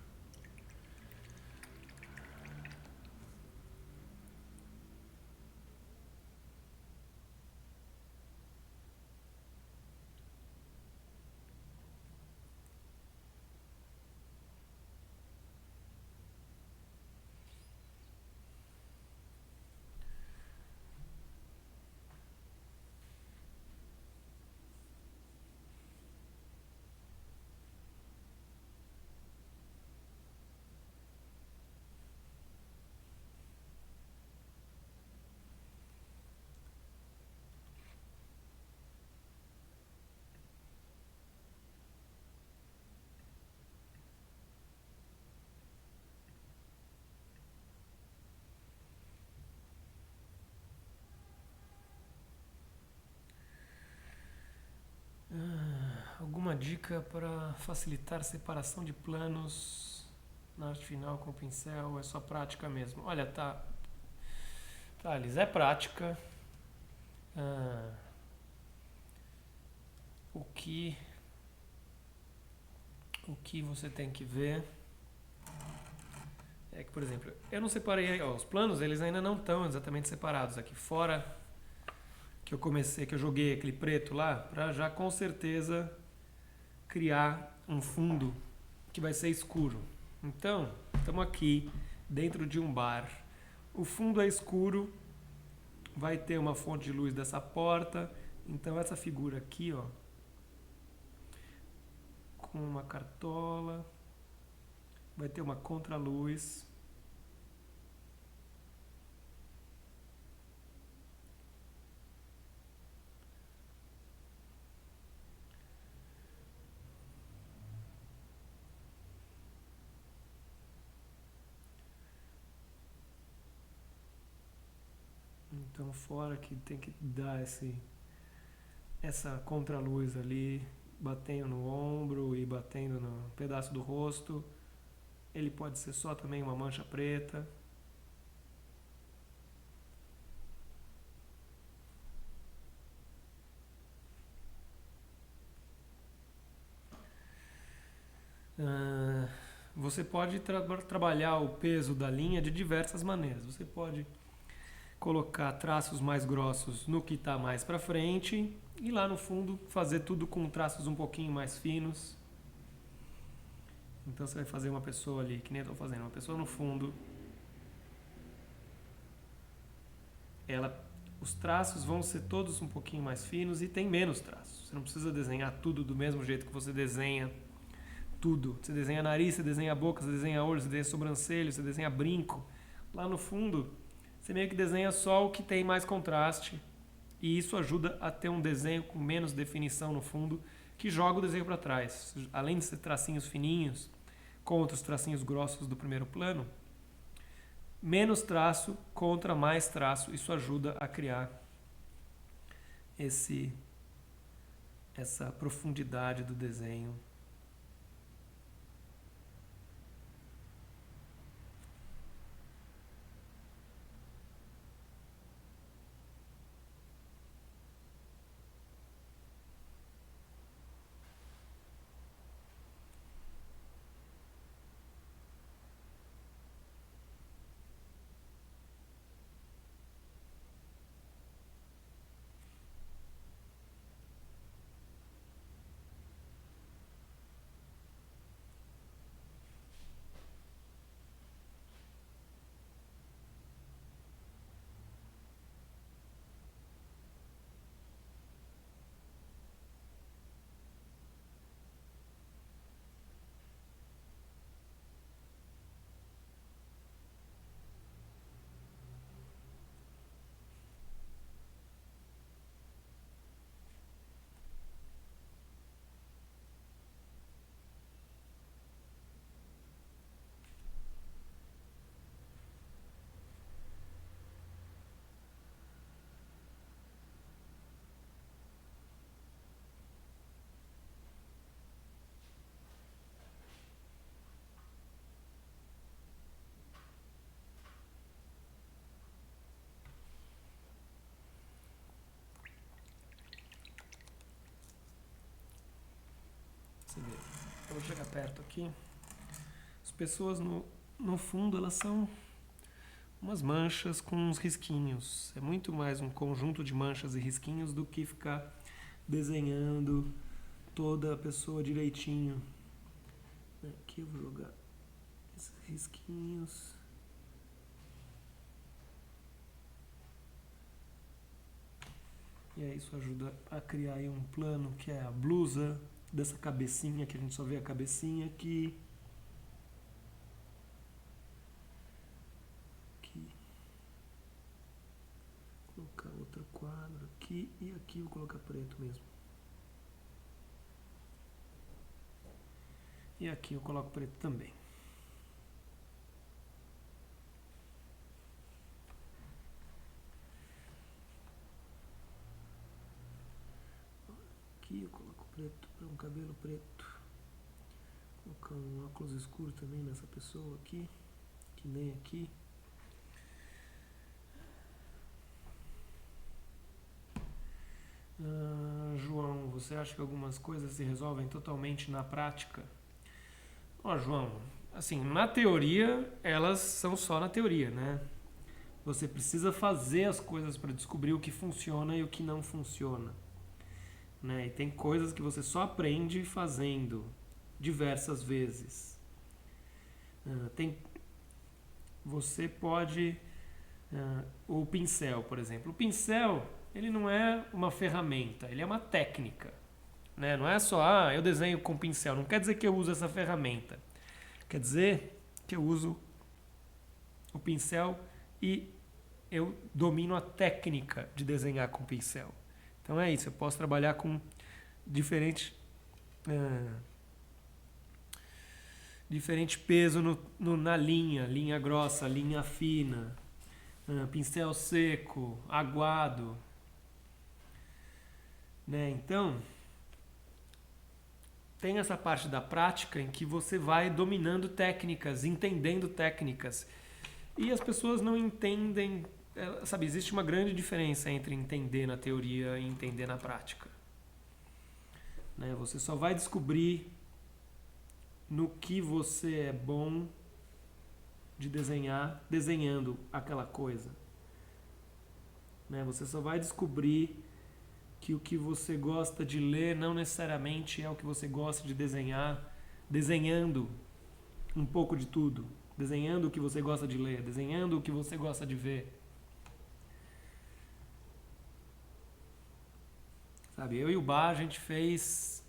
Speaker 1: Alguma dica para facilitar a separação de planos na arte final com o pincel? É só prática mesmo. Olha, Thales, é prática. Ah, o que o que você tem que ver é que, por exemplo, eu não separei, ó, os planos, eles ainda não estão exatamente separados aqui fora que eu comecei, que eu joguei aquele preto lá, para já com certeza criar um fundo que vai ser escuro. Então, estamos aqui dentro de um bar. O fundo é escuro, vai ter uma fonte de luz dessa porta. Então essa figura aqui, ó, com uma cartola, vai ter uma contraluz. Então fora que tem que dar essa contraluz ali, batendo no ombro e batendo no pedaço do rosto. Ele pode ser só também uma mancha preta. Você pode trabalhar o peso da linha de diversas maneiras. Você pode colocar traços mais grossos no que está mais para frente e lá no fundo fazer tudo com traços um pouquinho mais finos. Então você vai fazer uma pessoa ali, que nem eu estou fazendo, uma pessoa no fundo. Ela, os traços vão ser todos um pouquinho mais finos e tem menos traços. Você não precisa desenhar tudo do mesmo jeito que você desenha tudo. Você desenha nariz, você desenha boca, você desenha olho, você desenha sobrancelha, você desenha brinco. Lá no fundo, você meio que desenha só o que tem mais contraste. E isso ajuda a ter um desenho com menos definição no fundo, que joga o desenho para trás. Além de ser tracinhos fininhos, contra os tracinhos grossos do primeiro plano, menos traço contra mais traço. Isso ajuda a criar essa profundidade do desenho. Você vê. Eu vou chegar perto aqui. As pessoas no fundo, elas são umas manchas com uns risquinhos. É muito mais um conjunto de manchas e risquinhos do que ficar desenhando toda a pessoa direitinho. Aqui eu vou jogar esses risquinhos. E aí isso ajuda a criar aí um plano que é a blusa dessa cabecinha, que a gente só vê a cabecinha aqui. Aqui. Vou colocar outro quadro aqui e aqui vou colocar preto mesmo. E aqui eu coloco preto também. Aqui eu coloco preto para um cabelo preto. Vou colocar um óculos escuro também nessa pessoa aqui, que nem aqui. João, você acha que algumas coisas se resolvem totalmente na prática? João, assim, na teoria, elas são só na teoria, né? Você precisa fazer as coisas para descobrir o que funciona e o que não funciona. Né? E tem coisas que você só aprende fazendo diversas vezes. Você pode... o pincel, por exemplo. O pincel, ele não é uma ferramenta, ele é uma técnica. Né? Não é só, eu desenho com pincel. Não quer dizer que eu uso essa ferramenta. Quer dizer que eu uso o pincel e eu domino a técnica de desenhar com pincel. Então é isso, eu posso trabalhar com diferente peso na linha grossa, linha fina, pincel seco, aguado. Né? Então, tem essa parte da prática em que você vai dominando técnicas, entendendo técnicas. E as pessoas não entendem, sabe, existe uma grande diferença entre entender na teoria e entender na prática. Né? Você só vai descobrir no que você é bom de desenhar, desenhando aquela coisa. Né? Você só vai descobrir que o que você gosta de ler não necessariamente é o que você gosta de desenhar, desenhando um pouco de tudo, desenhando o que você gosta de ler, desenhando o que você gosta de ver. Sabe, eu e o Bá, a gente fez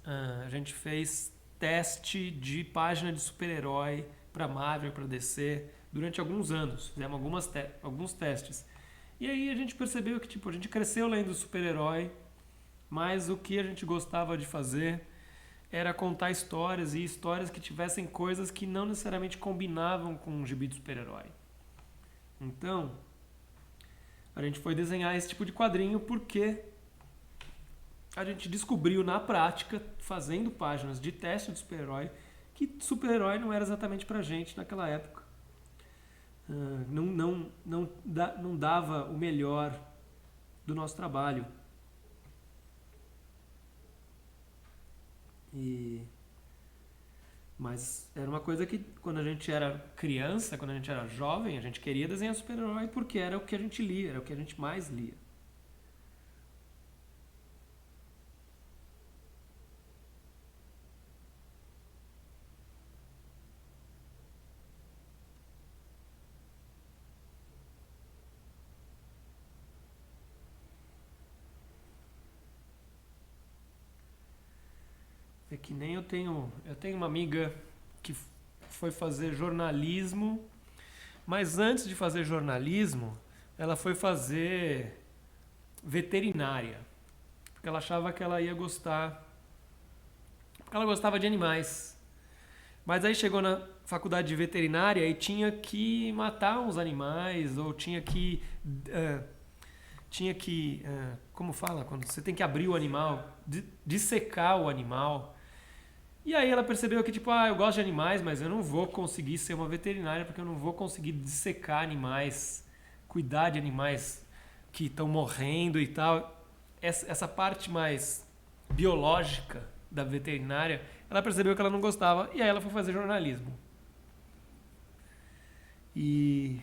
Speaker 1: teste de página de super-herói para Marvel, para DC, durante alguns anos. Fizemos alguns testes. E aí a gente percebeu que a gente cresceu lendo super-herói, mas o que a gente gostava de fazer era contar histórias, e histórias que tivessem coisas que não necessariamente combinavam com um gibi de super-herói. Então, a gente foi desenhar esse tipo de quadrinho porque a gente descobriu na prática, fazendo páginas de teste de super-herói, que super-herói não era exatamente pra gente naquela época. Não dava o melhor do nosso trabalho. Mas era uma coisa que, quando a gente era criança, quando a gente era jovem, a gente queria desenhar super-herói porque era o que a gente lia, era o que a gente mais lia. É que nem eu tenho uma amiga que foi fazer jornalismo, mas antes de fazer jornalismo, ela foi fazer veterinária, porque ela achava que ela ia gostar, porque ela gostava de animais. Mas aí chegou na faculdade de veterinária e tinha que matar uns animais, ou como fala, quando você tem que abrir o animal, dissecar o animal. E aí ela percebeu que, eu gosto de animais, mas eu não vou conseguir ser uma veterinária porque eu não vou conseguir dissecar animais, cuidar de animais que estão morrendo e tal. Essa parte mais biológica da veterinária, ela percebeu que ela não gostava e aí ela foi fazer jornalismo. E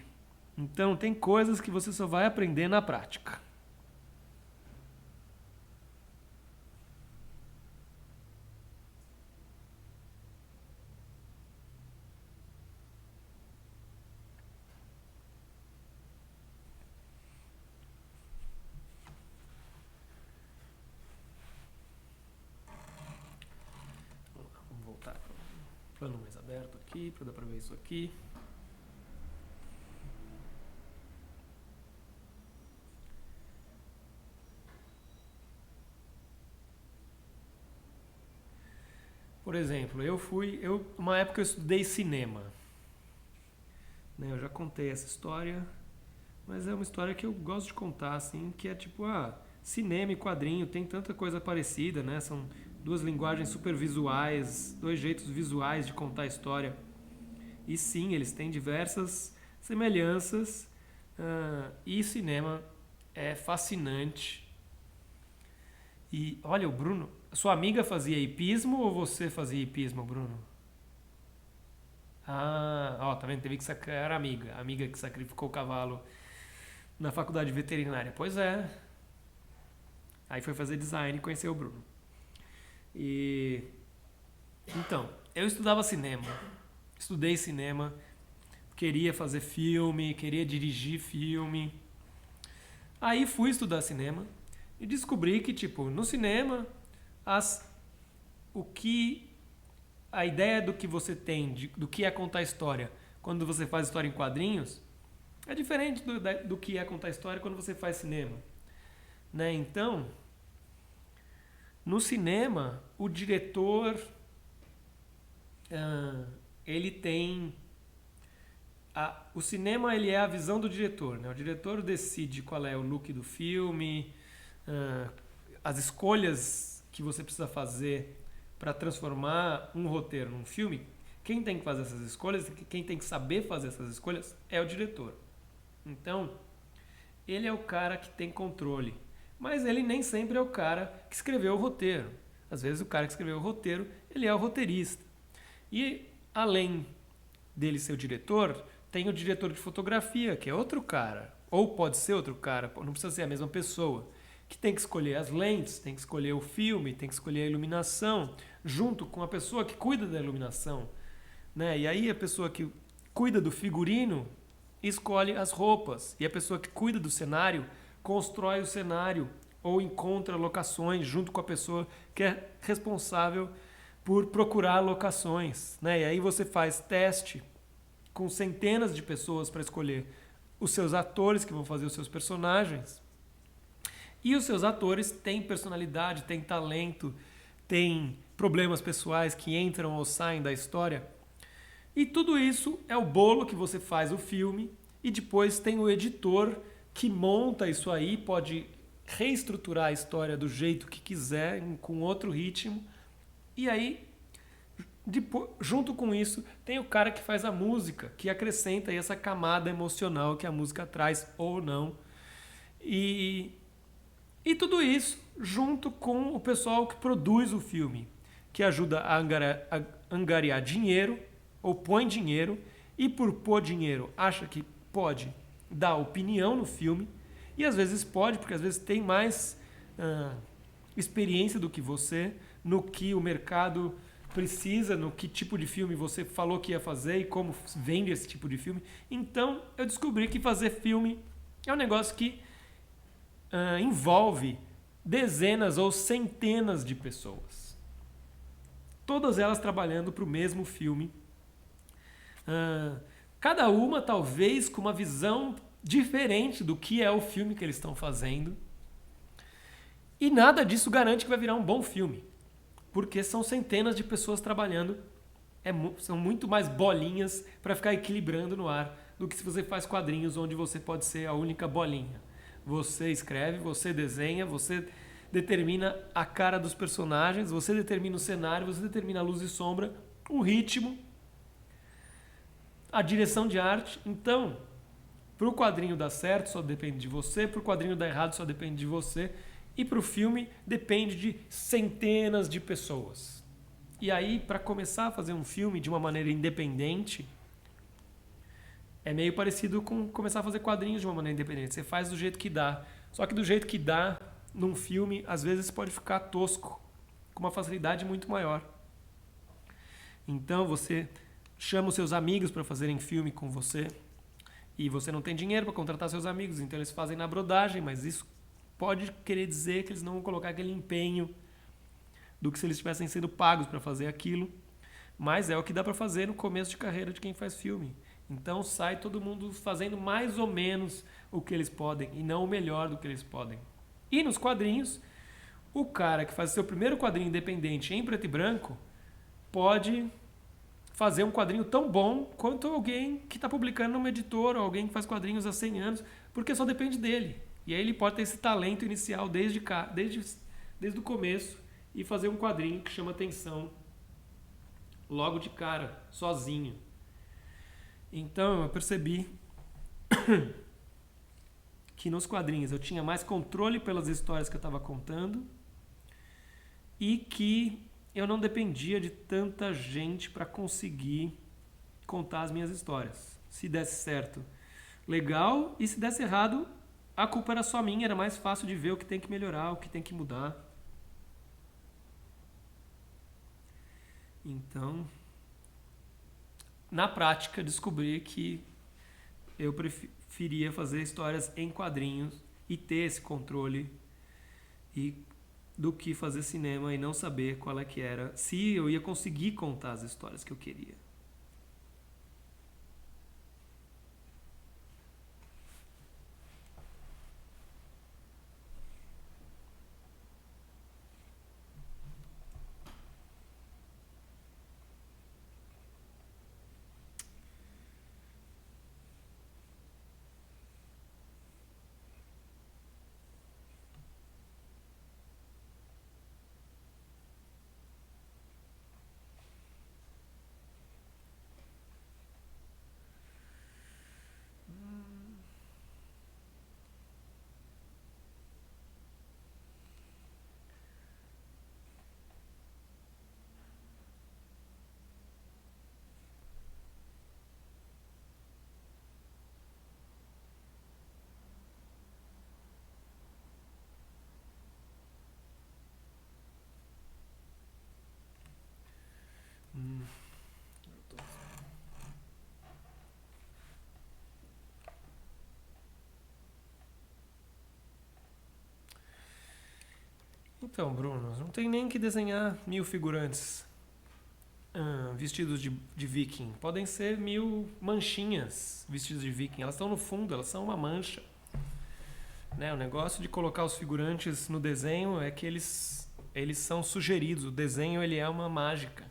Speaker 1: então tem coisas que você só vai aprender na prática. Vamos voltar para o plano mais aberto aqui, para dar para ver isso aqui. Por exemplo, uma época eu estudei cinema. Né, eu já contei essa história, mas é uma história que eu gosto de contar, assim, que é tipo, cinema e quadrinho tem tanta coisa parecida, né? São duas linguagens super visuais, dois jeitos visuais de contar a história. E sim, eles têm diversas semelhanças, e cinema é fascinante. E olha, o Bruno, sua amiga fazia hipismo ou você fazia hipismo, Bruno? Tá vendo? Teve que sacrificar a amiga que sacrificou o cavalo na faculdade veterinária. Pois é. Aí foi fazer design e conheceu o Bruno. E então, eu estudava cinema. Estudei cinema, queria fazer filme, queria dirigir filme. Aí fui estudar cinema e descobri que, tipo, no cinema, a ideia do que você tem, do que é contar história quando você faz história em quadrinhos, é diferente do que é contar história quando você faz cinema. Né? Então, no cinema, o diretor, ele tem... o cinema, ele é a visão do diretor. Né? O diretor decide qual é o look do filme, as escolhas que você precisa fazer para transformar um roteiro num filme. Quem tem que fazer essas escolhas, quem tem que saber fazer essas escolhas é o diretor. Então, ele é o cara que tem controle. Mas ele nem sempre é o cara que escreveu o roteiro. Às vezes o cara que escreveu o roteiro, ele é o roteirista. E além dele ser o diretor, tem o diretor de fotografia, que é outro cara. Ou pode ser outro cara, não precisa ser a mesma pessoa. Que tem que escolher as lentes, tem que escolher o filme, tem que escolher a iluminação, junto com a pessoa que cuida da iluminação. Né? E aí a pessoa que cuida do figurino escolhe as roupas. E a pessoa que cuida do cenário constrói o cenário ou encontra locações junto com a pessoa que é responsável por procurar locações. Né? E aí você faz teste com centenas de pessoas para escolher os seus atores que vão fazer os seus personagens. E os seus atores têm personalidade, têm talento, têm problemas pessoais que entram ou saem da história. E tudo isso é o bolo que você faz o filme e depois tem o editor que monta isso aí, pode reestruturar a história do jeito que quiser, com outro ritmo. E aí, junto com isso, tem o cara que faz a música, que acrescenta aí essa camada emocional que a música traz ou não. E tudo isso junto com o pessoal que produz o filme, que ajuda a angariar dinheiro, ou põe dinheiro, e por pôr dinheiro acha que pode dar opinião no filme, e às vezes pode, porque às vezes tem mais experiência do que você, no que o mercado precisa, no que tipo de filme você falou que ia fazer e como vende esse tipo de filme. Então eu descobri que fazer filme é um negócio que envolve dezenas ou centenas de pessoas. Todas elas trabalhando para o mesmo filme. Cada uma talvez com uma visão diferente do que é o filme que eles estão fazendo. E nada disso garante que vai virar um bom filme. Porque são centenas de pessoas trabalhando. São muito mais bolinhas para ficar equilibrando no ar do que se você faz quadrinhos onde você pode ser a única bolinha. Você escreve, você desenha, você determina a cara dos personagens, você determina o cenário, você determina a luz e sombra, o ritmo, a direção de arte. Então, para o quadrinho dar certo só depende de você, para o quadrinho dar errado só depende de você. E para o filme depende de centenas de pessoas. E aí, para começar a fazer um filme de uma maneira independente, é meio parecido com começar a fazer quadrinhos de uma maneira independente. Você faz do jeito que dá. Só que do jeito que dá, num filme, às vezes pode ficar tosco, com uma facilidade muito maior. Então você chama os seus amigos para fazerem filme com você e você não tem dinheiro para contratar seus amigos, então eles fazem na brodagem, mas isso pode querer dizer que eles não vão colocar aquele empenho do que se eles estivessem sendo pagos para fazer aquilo, mas é o que dá para fazer no começo de carreira de quem faz filme. Então sai todo mundo fazendo mais ou menos o que eles podem e não o melhor do que eles podem. E nos quadrinhos, o cara que faz seu primeiro quadrinho independente em preto e branco pode fazer um quadrinho tão bom quanto alguém que está publicando numa editora ou alguém que faz quadrinhos há 100 anos, porque só depende dele. E aí ele pode ter esse talento inicial desde o começo e fazer um quadrinho que chama atenção logo de cara, sozinho. Então eu percebi que nos quadrinhos eu tinha mais controle pelas histórias que eu estava contando e que eu não dependia de tanta gente para conseguir contar as minhas histórias. Se desse certo, legal, e se desse errado, a culpa era só minha, era mais fácil de ver o que tem que melhorar, o que tem que mudar. Então, na prática, descobri que eu preferia fazer histórias em quadrinhos e ter esse controle do que fazer cinema e não saber qual é que era, se eu ia conseguir contar as histórias que eu queria. Então, Bruno, não tem nem que desenhar 1000 figurantes vestidos de viking. Podem ser 1000 manchinhas vestidas de viking. Elas estão no fundo, elas são uma mancha. Né? O negócio de colocar os figurantes no desenho é que eles são sugeridos. O desenho ele é uma mágica.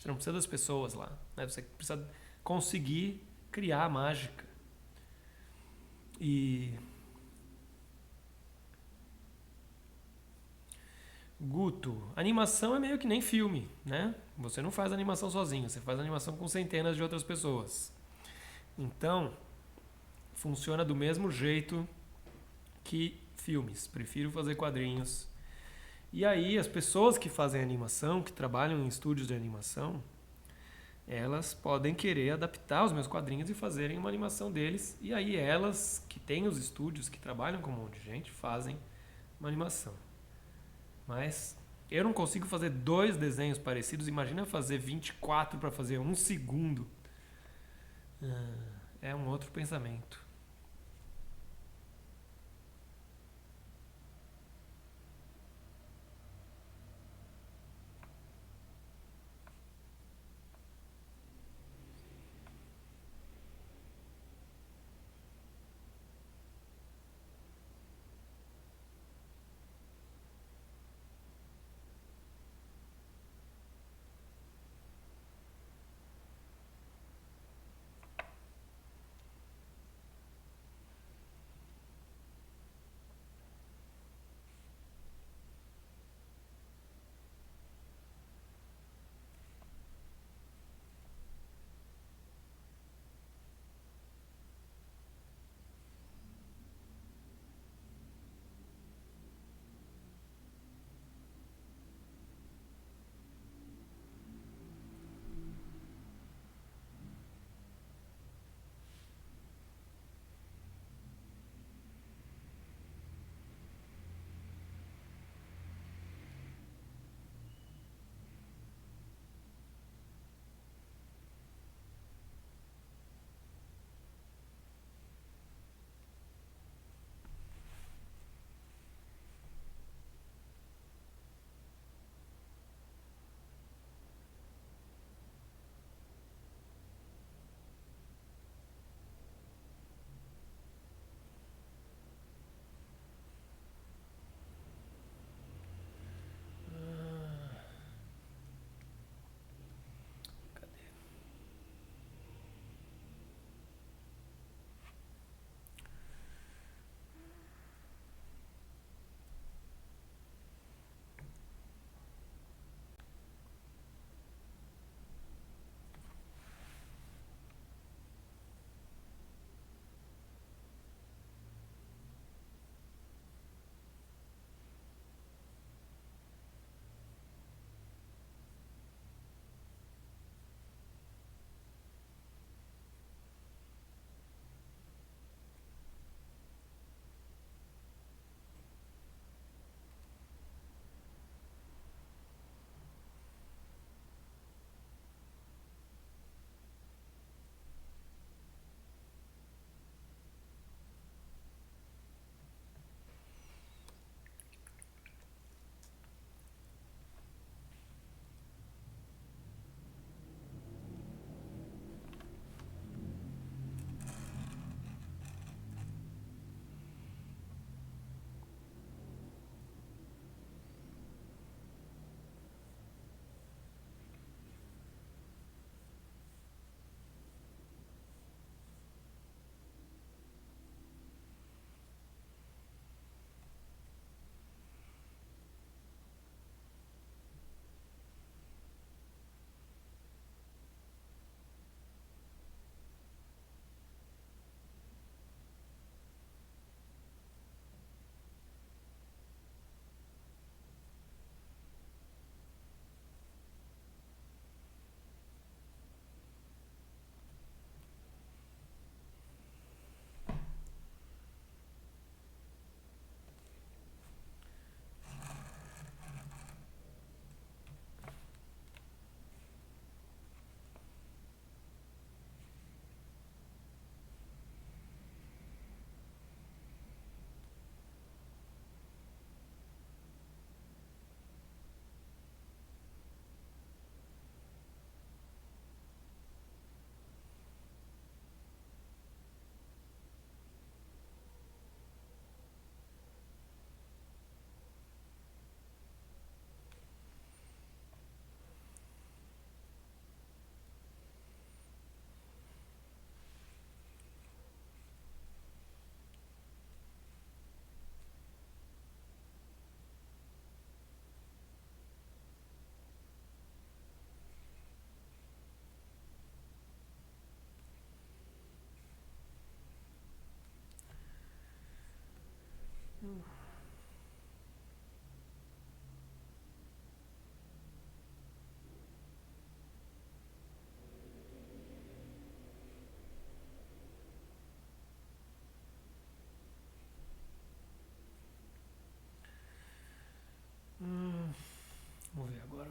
Speaker 1: Você não precisa das pessoas lá. Né? Você precisa conseguir criar a mágica. E Guto, animação é meio que nem filme, né? Você não faz animação sozinho, você faz animação com centenas de outras pessoas. Então, funciona do mesmo jeito que filmes. Prefiro fazer quadrinhos. E aí, as pessoas que fazem animação, que trabalham em estúdios de animação, elas podem querer adaptar os meus quadrinhos e fazerem uma animação deles. E aí, elas, que têm os estúdios, que trabalham com um monte de gente, fazem uma animação. Mas eu não consigo fazer 2 desenhos parecidos. Imagina fazer 24 para fazer 1 segundo. É um outro pensamento.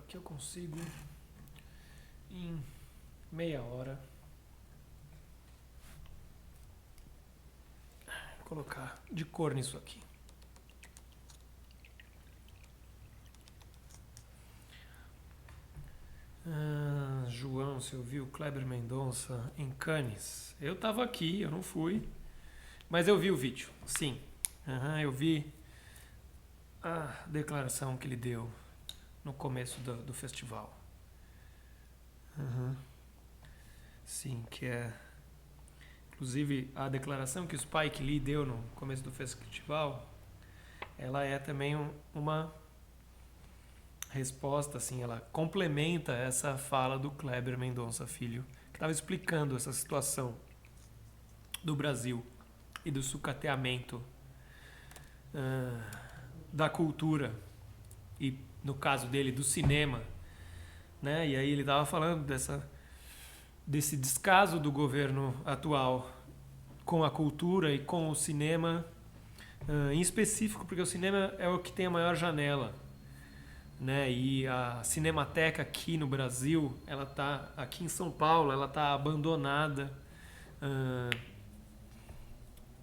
Speaker 1: que eu consigo em meia hora colocar de cor nisso aqui. João, você ouviu Kleber Mendonça em Cannes? Eu tava aqui, eu não fui, mas eu vi o vídeo, sim. Eu vi a declaração que ele deu no começo do festival. Sim, que é... Inclusive, a declaração que o Spike Lee deu no começo do festival, ela é também uma resposta, assim, ela complementa essa fala do Kleber Mendonça Filho, que estava explicando essa situação do Brasil e do sucateamento da cultura e, no caso dele, do cinema, né? E aí ele estava falando desse descaso do governo atual com a cultura e com o cinema, em específico porque o cinema é o que tem a maior janela, né? E a Cinemateca aqui no Brasil, ela tá aqui em São Paulo, ela tá abandonada,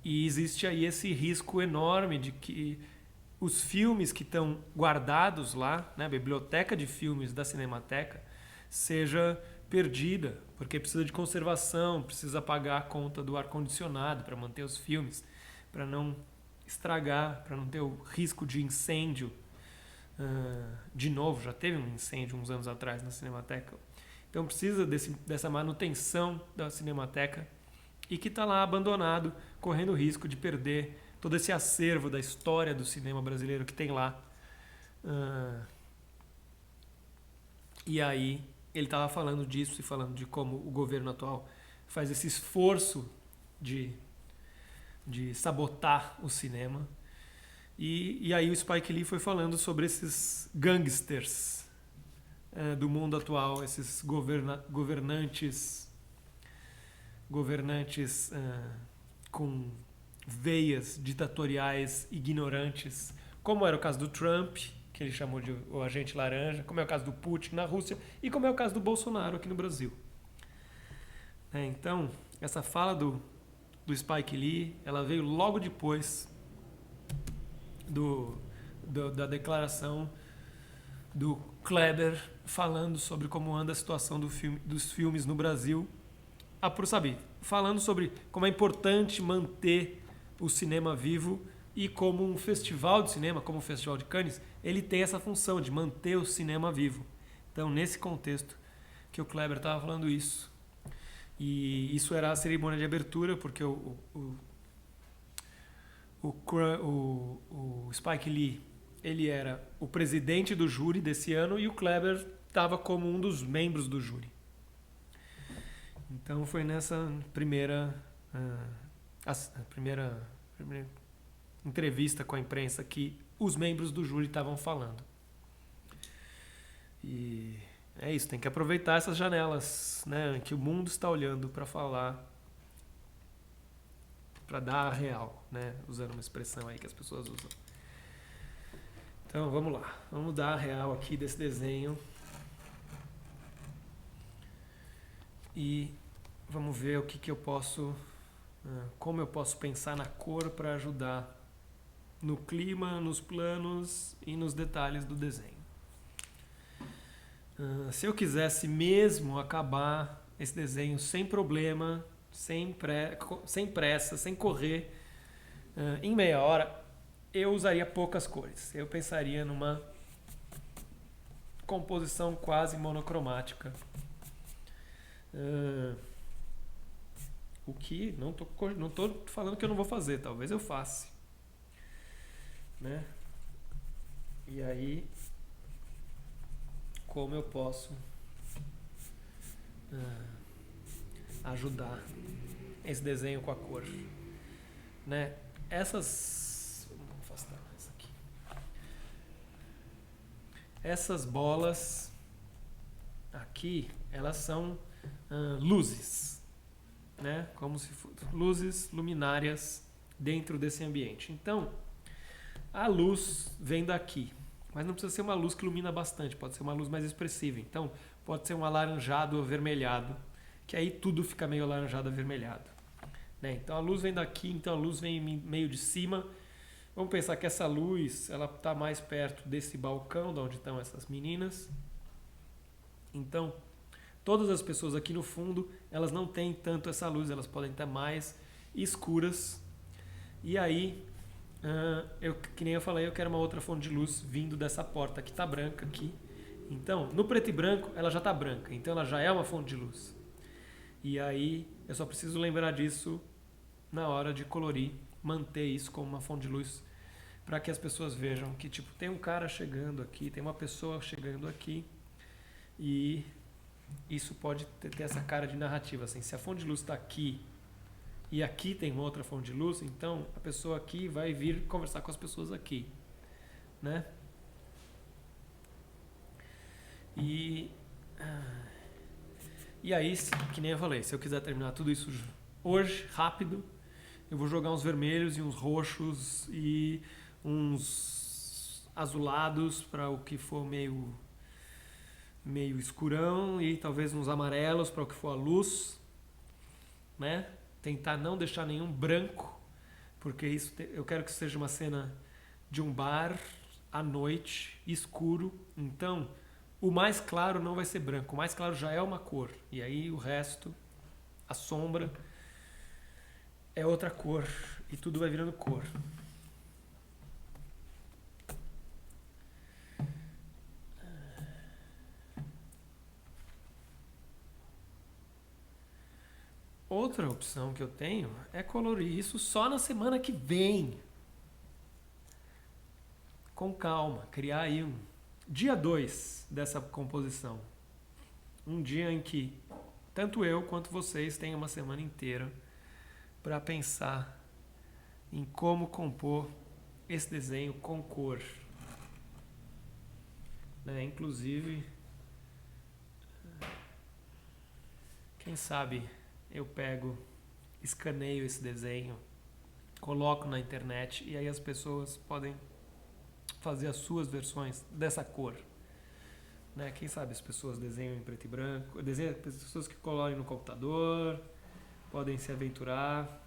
Speaker 1: e existe aí esse risco enorme de que os filmes que estão guardados lá, né, a biblioteca de filmes da Cinemateca, seja perdida, porque precisa de conservação, precisa pagar a conta do ar-condicionado para manter os filmes, para não estragar, para não ter o risco de incêndio. De novo, já teve um incêndio uns anos atrás na Cinemateca. Então precisa dessa manutenção da Cinemateca e que está lá abandonado, correndo o risco de perder todo esse acervo da história do cinema brasileiro que tem lá. E aí ele estava falando disso e falando de como o governo atual faz esse esforço de sabotar o cinema. E aí o Spike Lee foi falando sobre esses gangsters do mundo atual, esses governantes com veias ditatoriais ignorantes, como era o caso do Trump, que ele chamou de o agente laranja, como é o caso do Putin na Rússia e como é o caso do Bolsonaro aqui no Brasil. Então, essa fala do Spike Lee, ela veio logo depois da declaração do Kleber falando sobre como anda a situação dos filmes no Brasil, falando sobre como é importante manter o cinema vivo e como um festival de cinema, como o Festival de Cannes, ele tem essa função de manter o cinema vivo. Então, nesse contexto que o Kleber estava falando isso. E isso era a cerimônia de abertura, porque o Spike Lee, ele era o presidente do júri desse ano e o Kleber estava como um dos membros do júri. Então foi nessa primeira entrevista com a imprensa que os membros do júri estavam falando. E é isso, tem que aproveitar essas janelas, né, que o mundo está olhando para falar, para dar a real, né, usando uma expressão aí que as pessoas usam. Então vamos lá, vamos dar a real aqui desse desenho e vamos ver o que eu posso, como eu posso pensar na cor para ajudar no clima, nos planos e nos detalhes do desenho. Se eu quisesse mesmo acabar esse desenho sem problema, sem pressa, sem correr, em meia hora, eu usaria poucas cores. Eu pensaria numa composição quase monocromática. O que não tô falando que eu não vou fazer, talvez eu faça, né? E aí, como eu posso ajudar esse desenho com a cor, né? Vamos afastar essa aqui. Essas bolas aqui, elas são luzes, né? Como se fossem luzes luminárias dentro desse ambiente. Então, a luz vem daqui. mas não precisa ser uma luz que ilumina bastante, pode ser uma luz mais expressiva. Então, pode ser um alaranjado ou avermelhado, que aí tudo fica meio alaranjado avermelhado. Né? Então a luz vem daqui, então a luz vem meio de cima. Vamos pensar que essa luz ela está mais perto desse balcão, de onde estão essas meninas. Então, todas as pessoas aqui no fundo, elas não têm tanto essa luz, elas podem estar mais escuras. E aí, que nem eu falei, eu quero uma outra fonte de luz vindo dessa porta que está branca aqui. Então, no preto e branco, ela já está branca, então ela já é uma fonte de luz. E aí, eu só preciso lembrar disso na hora de colorir, manter isso como uma fonte de luz, para que as pessoas vejam que tipo tem um cara chegando aqui, tem uma pessoa chegando aqui, e isso pode ter essa cara de narrativa. Assim, se a fonte de luz está aqui e aqui tem uma outra fonte de luz, então a pessoa aqui vai vir conversar com as pessoas aqui, né? E aí, que nem eu falei, se eu quiser terminar tudo isso hoje, rápido, eu vou jogar uns vermelhos e uns roxos e uns azulados para o que for meio escurão, e talvez uns amarelos para o que for a luz, né? Tentar não deixar nenhum branco, porque isso eu quero que seja uma cena de um bar à noite, escuro. Então, o mais claro não vai ser branco, o mais claro já é uma cor, e aí o resto, a sombra, é outra cor, e tudo vai virando cor. Outra opção que eu tenho é colorir isso só na semana que vem. Com calma, criar aí um dia 2 dessa composição. Um dia em que tanto eu quanto vocês têm uma semana inteira para pensar em como compor esse desenho com cor. Né? Inclusive, quem sabe eu pego, escaneio esse desenho, coloco na internet e aí as pessoas podem fazer as suas versões dessa cor. Né? Quem sabe as pessoas desenham em preto e branco, desenham as pessoas que colorem no computador, podem se aventurar.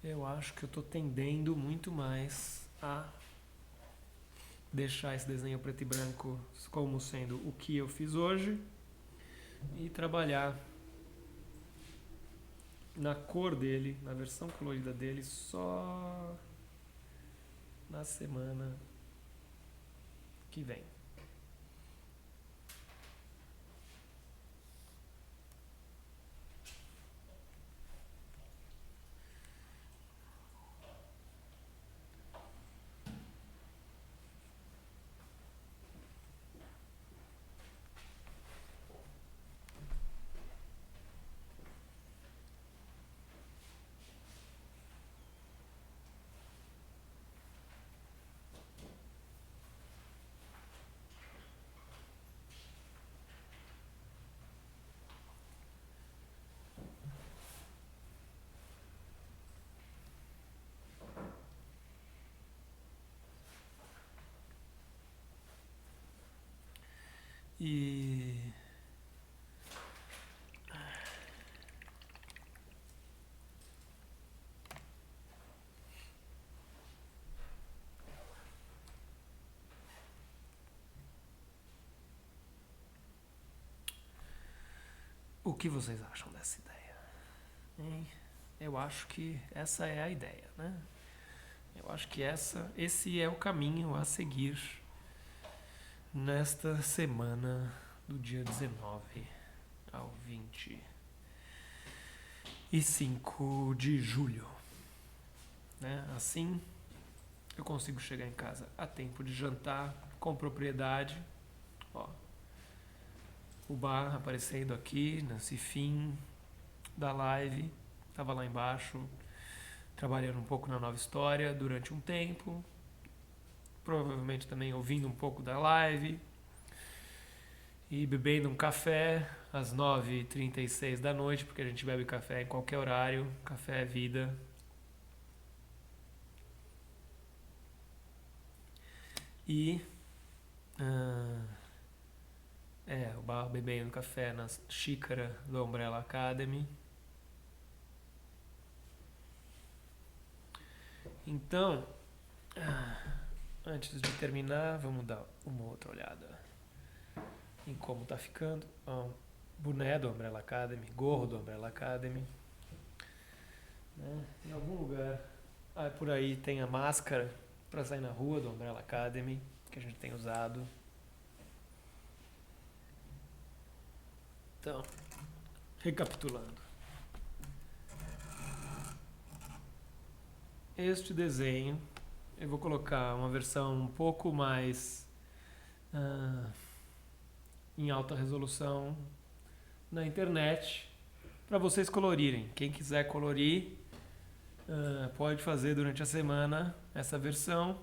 Speaker 1: Eu acho que eu estou tendendo muito mais a deixar esse desenho preto e branco como sendo o que eu fiz hoje e trabalhar na cor dele, na versão colorida dele, só na semana que vem. E o que vocês acham dessa ideia? Hein? Eu acho que essa é a ideia, né? Eu acho que esse é o caminho a seguir nesta semana do dia 19 ao 25 de julho. Né? Assim, eu consigo chegar em casa a tempo de jantar com propriedade. Ó, o bar aparecendo aqui nesse fim da live. Estava lá embaixo trabalhando um pouco na nova história durante um tempo. Provavelmente também ouvindo um pouco da live. E bebendo um café às 9h36 da noite, porque a gente bebe café em qualquer horário. Café é vida. E o bar bebendo café na xícara do Umbrella Academy. Então, antes de terminar, vamos dar uma outra olhada em como tá ficando. Boné do Umbrella Academy, gorro do Umbrella Academy. Né? Em algum lugar por aí tem a máscara para sair na rua do Umbrella Academy, que a gente tem usado. Então, recapitulando. Este desenho, eu vou colocar uma versão um pouco mais em alta resolução na internet para vocês colorirem. Quem quiser colorir pode fazer durante a semana essa versão,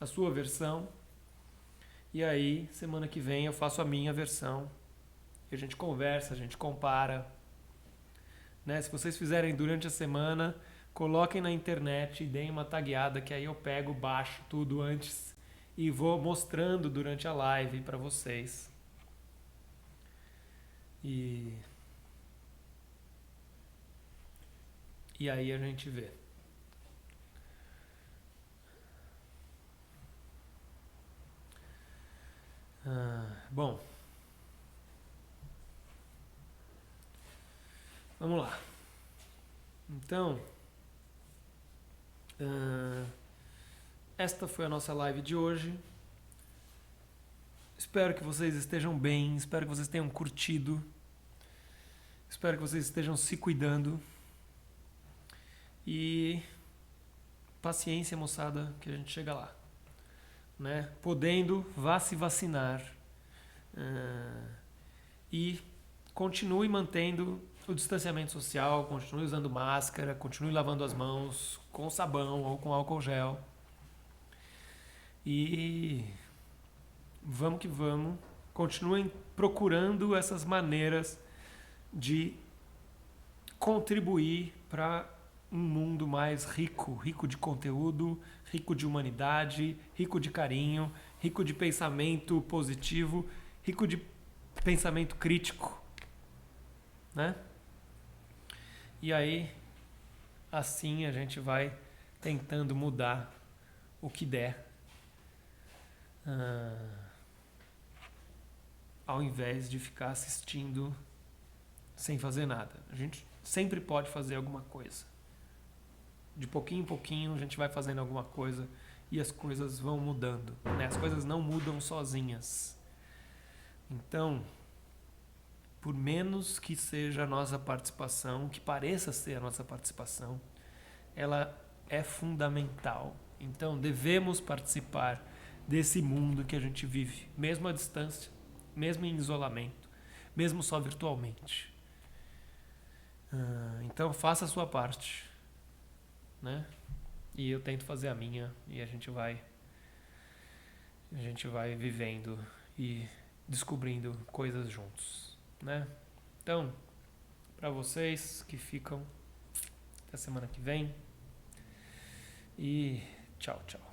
Speaker 1: a sua versão, e aí semana que vem eu faço a minha versão e a gente conversa, a gente compara, né? Se vocês fizerem durante a semana, coloquem na internet e deem uma tagueada, que aí eu pego, baixo tudo antes e vou mostrando durante a live para vocês. E aí a gente vê. Bom, vamos lá. Então, esta foi a nossa live de hoje. Espero que vocês estejam bem, espero que vocês tenham curtido, espero que vocês estejam se cuidando. E paciência, moçada, que a gente chega lá. Né? Podendo, vá se vacinar. E continue mantendo o distanciamento social, continue usando máscara, continue lavando as mãos com sabão ou com álcool gel. E vamos que vamos. Continuem procurando essas maneiras de contribuir para um mundo mais rico, rico de conteúdo, rico de humanidade, rico de carinho, rico de pensamento positivo, rico de pensamento crítico, né? E aí, assim a gente vai tentando mudar o que der, ao invés de ficar assistindo sem fazer nada. A gente sempre pode fazer alguma coisa. De pouquinho em pouquinho a gente vai fazendo alguma coisa e as coisas vão mudando, né? As coisas não mudam sozinhas. Então, por menos que seja a nossa participação, que pareça ser a nossa participação, ela é fundamental. Então, devemos participar desse mundo que a gente vive, mesmo à distância, mesmo em isolamento, mesmo só virtualmente. Então, faça a sua parte. Né? E eu tento fazer a minha e a gente vai vivendo e descobrindo coisas juntos, né? Então, para vocês que ficam, até semana que vem e tchau, tchau.